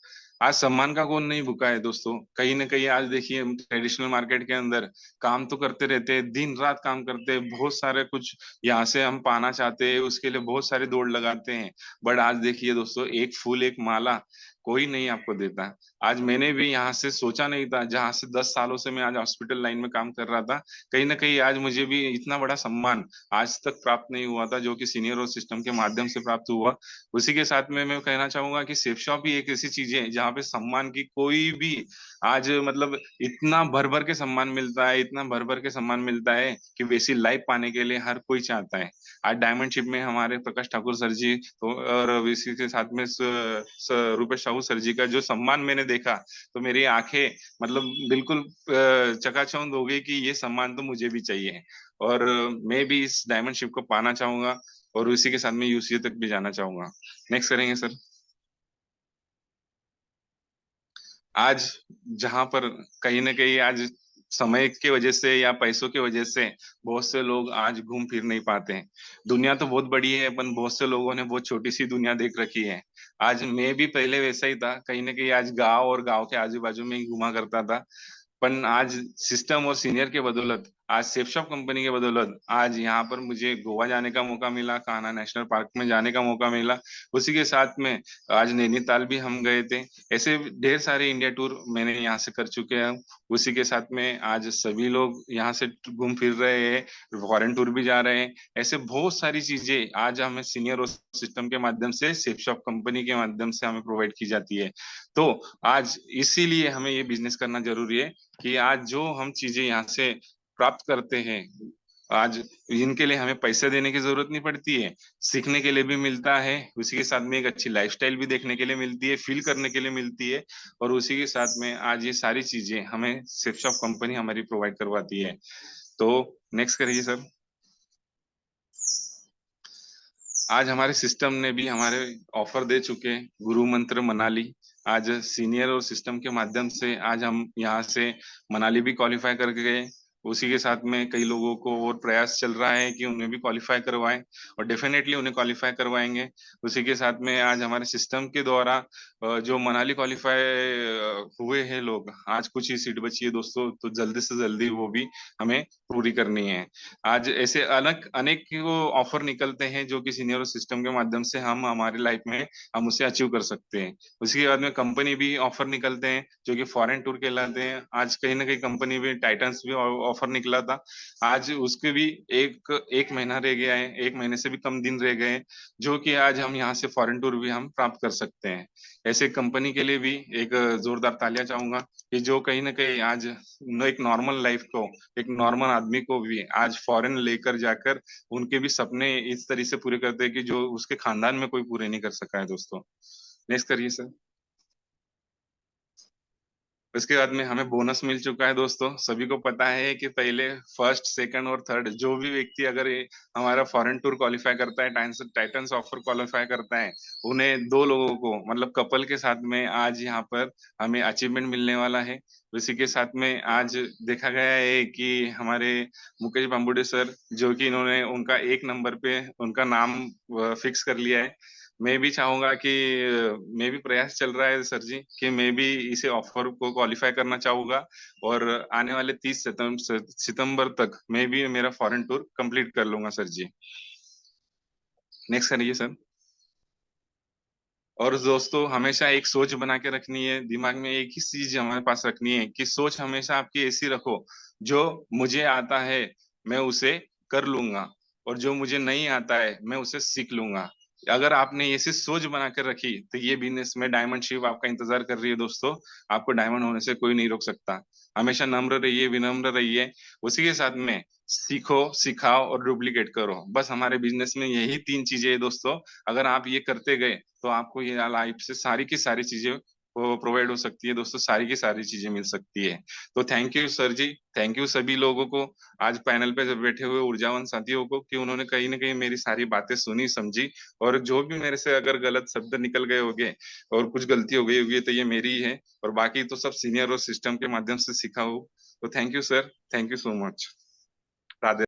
आज सम्मान का कौन नहीं भूखा है दोस्तों। कहीं ना कहीं आज देखिए ट्रेडिशनल मार्केट के अंदर काम तो करते रहते हैं, दिन रात काम करते हैं, बहुत सारे कुछ यहाँ से हम पाना चाहते हैं, उसके लिए बहुत सारी दौड़ लगाते हैं। बट आज देखिए दोस्तों, एक फूल एक माला कोई नहीं आपको देता। आज मैंने भी यहाँ से सोचा नहीं था, जहाँ से 10 सालों से मैं आज हॉस्पिटल लाइन में काम कर रहा था, कहीं ना कहीं आज मुझे भी इतना बड़ा सम्मान आज तक प्राप्त नहीं हुआ था जो कि सीनियर और सिस्टम के माध्यम से प्राप्त हुआ। उसी के साथ में मैं कहना चाहूंगा कि सेफ शॉप ही एक ऐसी चीज है जहाँ पे सम्मान की कोई भी आज मतलब इतना भर भर के सम्मान मिलता है, इतना भर भर के सम्मान मिलता है कि वैसी लाइफ पाने के लिए हर कोई चाहता है। आज डायमंड शिप में हमारे प्रकाश ठाकुर सर जी तो और इसी के साथ में रूपेश साहू सर जी का जो सम्मान मैंने देखा तो मेरी आंखें मतलब बिल्कुल चकाचौंध हो गई कि ये सम्मान तो मुझे भी चाहिए और मैं भी इस डायमंड शिप को पाना चाहूंगा और उसी के साथ में यूसीए तक भी जाना चाहूंगा। नेक्स्ट करेंगे सर। आज जहां पर कहीं ना कहीं आज समय की वजह से या पैसों की वजह से बहुत से लोग आज घूम फिर नहीं पाते हैं। दुनिया तो बहुत बड़ी है, पर बहुत से लोगों ने बहुत छोटी सी दुनिया देख रखी है। आज मैं भी पहले वैसा ही था, कहीं ना कहीं आज गांव और गांव के आजू बाजू में ही घुमा करता था। पर आज सिस्टम और सीनियर के बदौलत, आज सेफ शॉप कंपनी के बदौलत आज यहाँ पर मुझे गोवा जाने का मौका मिला, कान्हा नेशनल पार्क में जाने का मौका मिला। उसी के साथ में आज नैनीताल भी हम गए थे। ऐसे ढेर सारे इंडिया टूर मैंने यहाँ से कर चुके हैं। उसी के साथ में आज सभी लोग यहाँ से घूम फिर रहे हैं, फॉरेन टूर भी जा रहे हैं। ऐसे बहुत सारी चीजें आज हमें सीनियर और सिस्टम के माध्यम से, सेफ शॉप कंपनी के माध्यम से हमें प्रोवाइड की जाती है। तो आज इसीलिए हमें ये बिजनेस करना जरूरी है कि आज जो हम चीजें यहाँ से प्राप्त करते हैं, आज इनके लिए हमें पैसे देने की जरूरत नहीं पड़ती है, सीखने के लिए भी मिलता है। उसी के साथ में एक अच्छी लाइफस्टाइल भी देखने के लिए मिलती है, फील करने के लिए मिलती है। और उसी के साथ में आज ये सारी चीजें हमें सेफ शॉप कंपनी हमारी प्रोवाइड करवाती है। तो नेक्स्ट करिए सर। आज हमारे सिस्टम ने भी हमारे ऑफर दे चुके हैं, गुरु मंत्र मनाली। आज सीनियर और सिस्टम के माध्यम से आज हम यहाँ से मनाली भी क्वालिफाई करके गए। उसी के साथ में कई लोगों को और प्रयास चल रहा है कि उन्हें भी क्वालिफाई करवाएं और डेफिनेटली उन्हें क्वालिफाई करवाएंगे। उसी के साथ में आज हमारे सिस्टम के द्वारा जो मनाली क्वालिफाई हुए हैं लोग, आज कुछ ही सीट बची है दोस्तों, तो जल्दी से जल्दी वो भी हमें पूरी करनी है। आज ऐसे अलग अनेक ऑफर निकलते हैं जो कि सीनियर सिस्टम के माध्यम से हम हमारी लाइफ में हम उसे अचीव कर सकते हैं। उसके बाद में कंपनी भी ऑफर निकलते हैं जो कि फॉरेन टूर कहलाते हैं। आज कहीं ना कहीं कंपनी भी टाइटन्स भी ऑफर निकला था, आज उसके भी एक महीना रह गया है, 1 महीने से भी कम दिन रह गए, जो कि आज हम यहाँ से फॉरेन टूर भी हम प्राप्त कर सकते हैं। ऐसे कंपनी के लिए भी एक जोरदार तालियां चाहूंगा कि जो कहीं ना कहीं आज एक नॉर्मल लाइफ को, एक नॉर्मल आदमी को भी आज फॉरेन लेकर जाकर उनके भी सपने इस तरह से पूरे करते हैं कि जो उसके खानदान में कोई पूरे नहीं कर सका है दोस्तों। नेक्स्ट करिए सर। उसके बाद में हमें बोनस मिल चुका है दोस्तों। सभी को पता है कि पहले फर्स्ट, सेकंड और थर्ड जो भी व्यक्ति अगर हमारा फॉरेन टूर क्वालिफाई करता है, टाइटंस ऑफर क्वालिफाई करता है, उन्हें 2 लोगों को मतलब कपल के साथ में आज यहाँ पर हमें अचीवमेंट मिलने वाला है। उसी के साथ में आज देखा गया है कि हमारे मुकेश बाम्बुडे सर, जो कि इन्होंने उनका 1 नंबर पे उनका नाम फिक्स कर लिया है। मैं भी चाहूंगा कि मैं भी प्रयास चल रहा है सर जी कि मैं भी इसे ऑफर को क्वालिफाई करना चाहूंगा और आने वाले 30 सितंबर तक मैं भी मेरा फॉरेन टूर कंप्लीट कर लूंगा सर जी। नेक्स्ट करिए सर। और दोस्तों हमेशा एक सोच बना के रखनी है, दिमाग में एक ही चीज हमारे पास रखनी है कि सोच हमेशा आपकी ऐसी रखो, जो मुझे आता है मैं उसे कर लूंगा और जो मुझे नहीं आता है मैं उसे सीख लूंगा। अगर आपने ऐसी सोच बना कर रखी तो ये बिजनेस में डायमंड शिप आपका इंतजार कर रही है दोस्तों। आपको डायमंड होने से कोई नहीं रोक सकता। हमेशा नम्र रहिए, विनम्र रहिए। उसी के साथ में सीखो, सिखाओ और डुप्लीकेट करो। बस हमारे बिजनेस में यही 3 चीजें है दोस्तों। अगर आप ये करते गए तो आपको ये लाइफ से सारी की सारी चीजें प्रोवाइड हो सकती है दोस्तों, सारी की सारी चीजें मिल सकती है। तो thank you sir ji, thank you सभी लोगों को, आज पैनल पे बैठे हुए ऊर्जावान साथियों को, कि उन्होंने कहीं ना कहीं मेरी सारी बातें सुनी, समझी। और जो भी मेरे से अगर गलत शब्द निकल गए होंगे और कुछ गलती हो गई होगी तो ये मेरी ही है, और बाकी तो सब सीनियर और सिस्टम के माध्यम से सीखा हो। तो thank you sir, thank you so much. Radhe.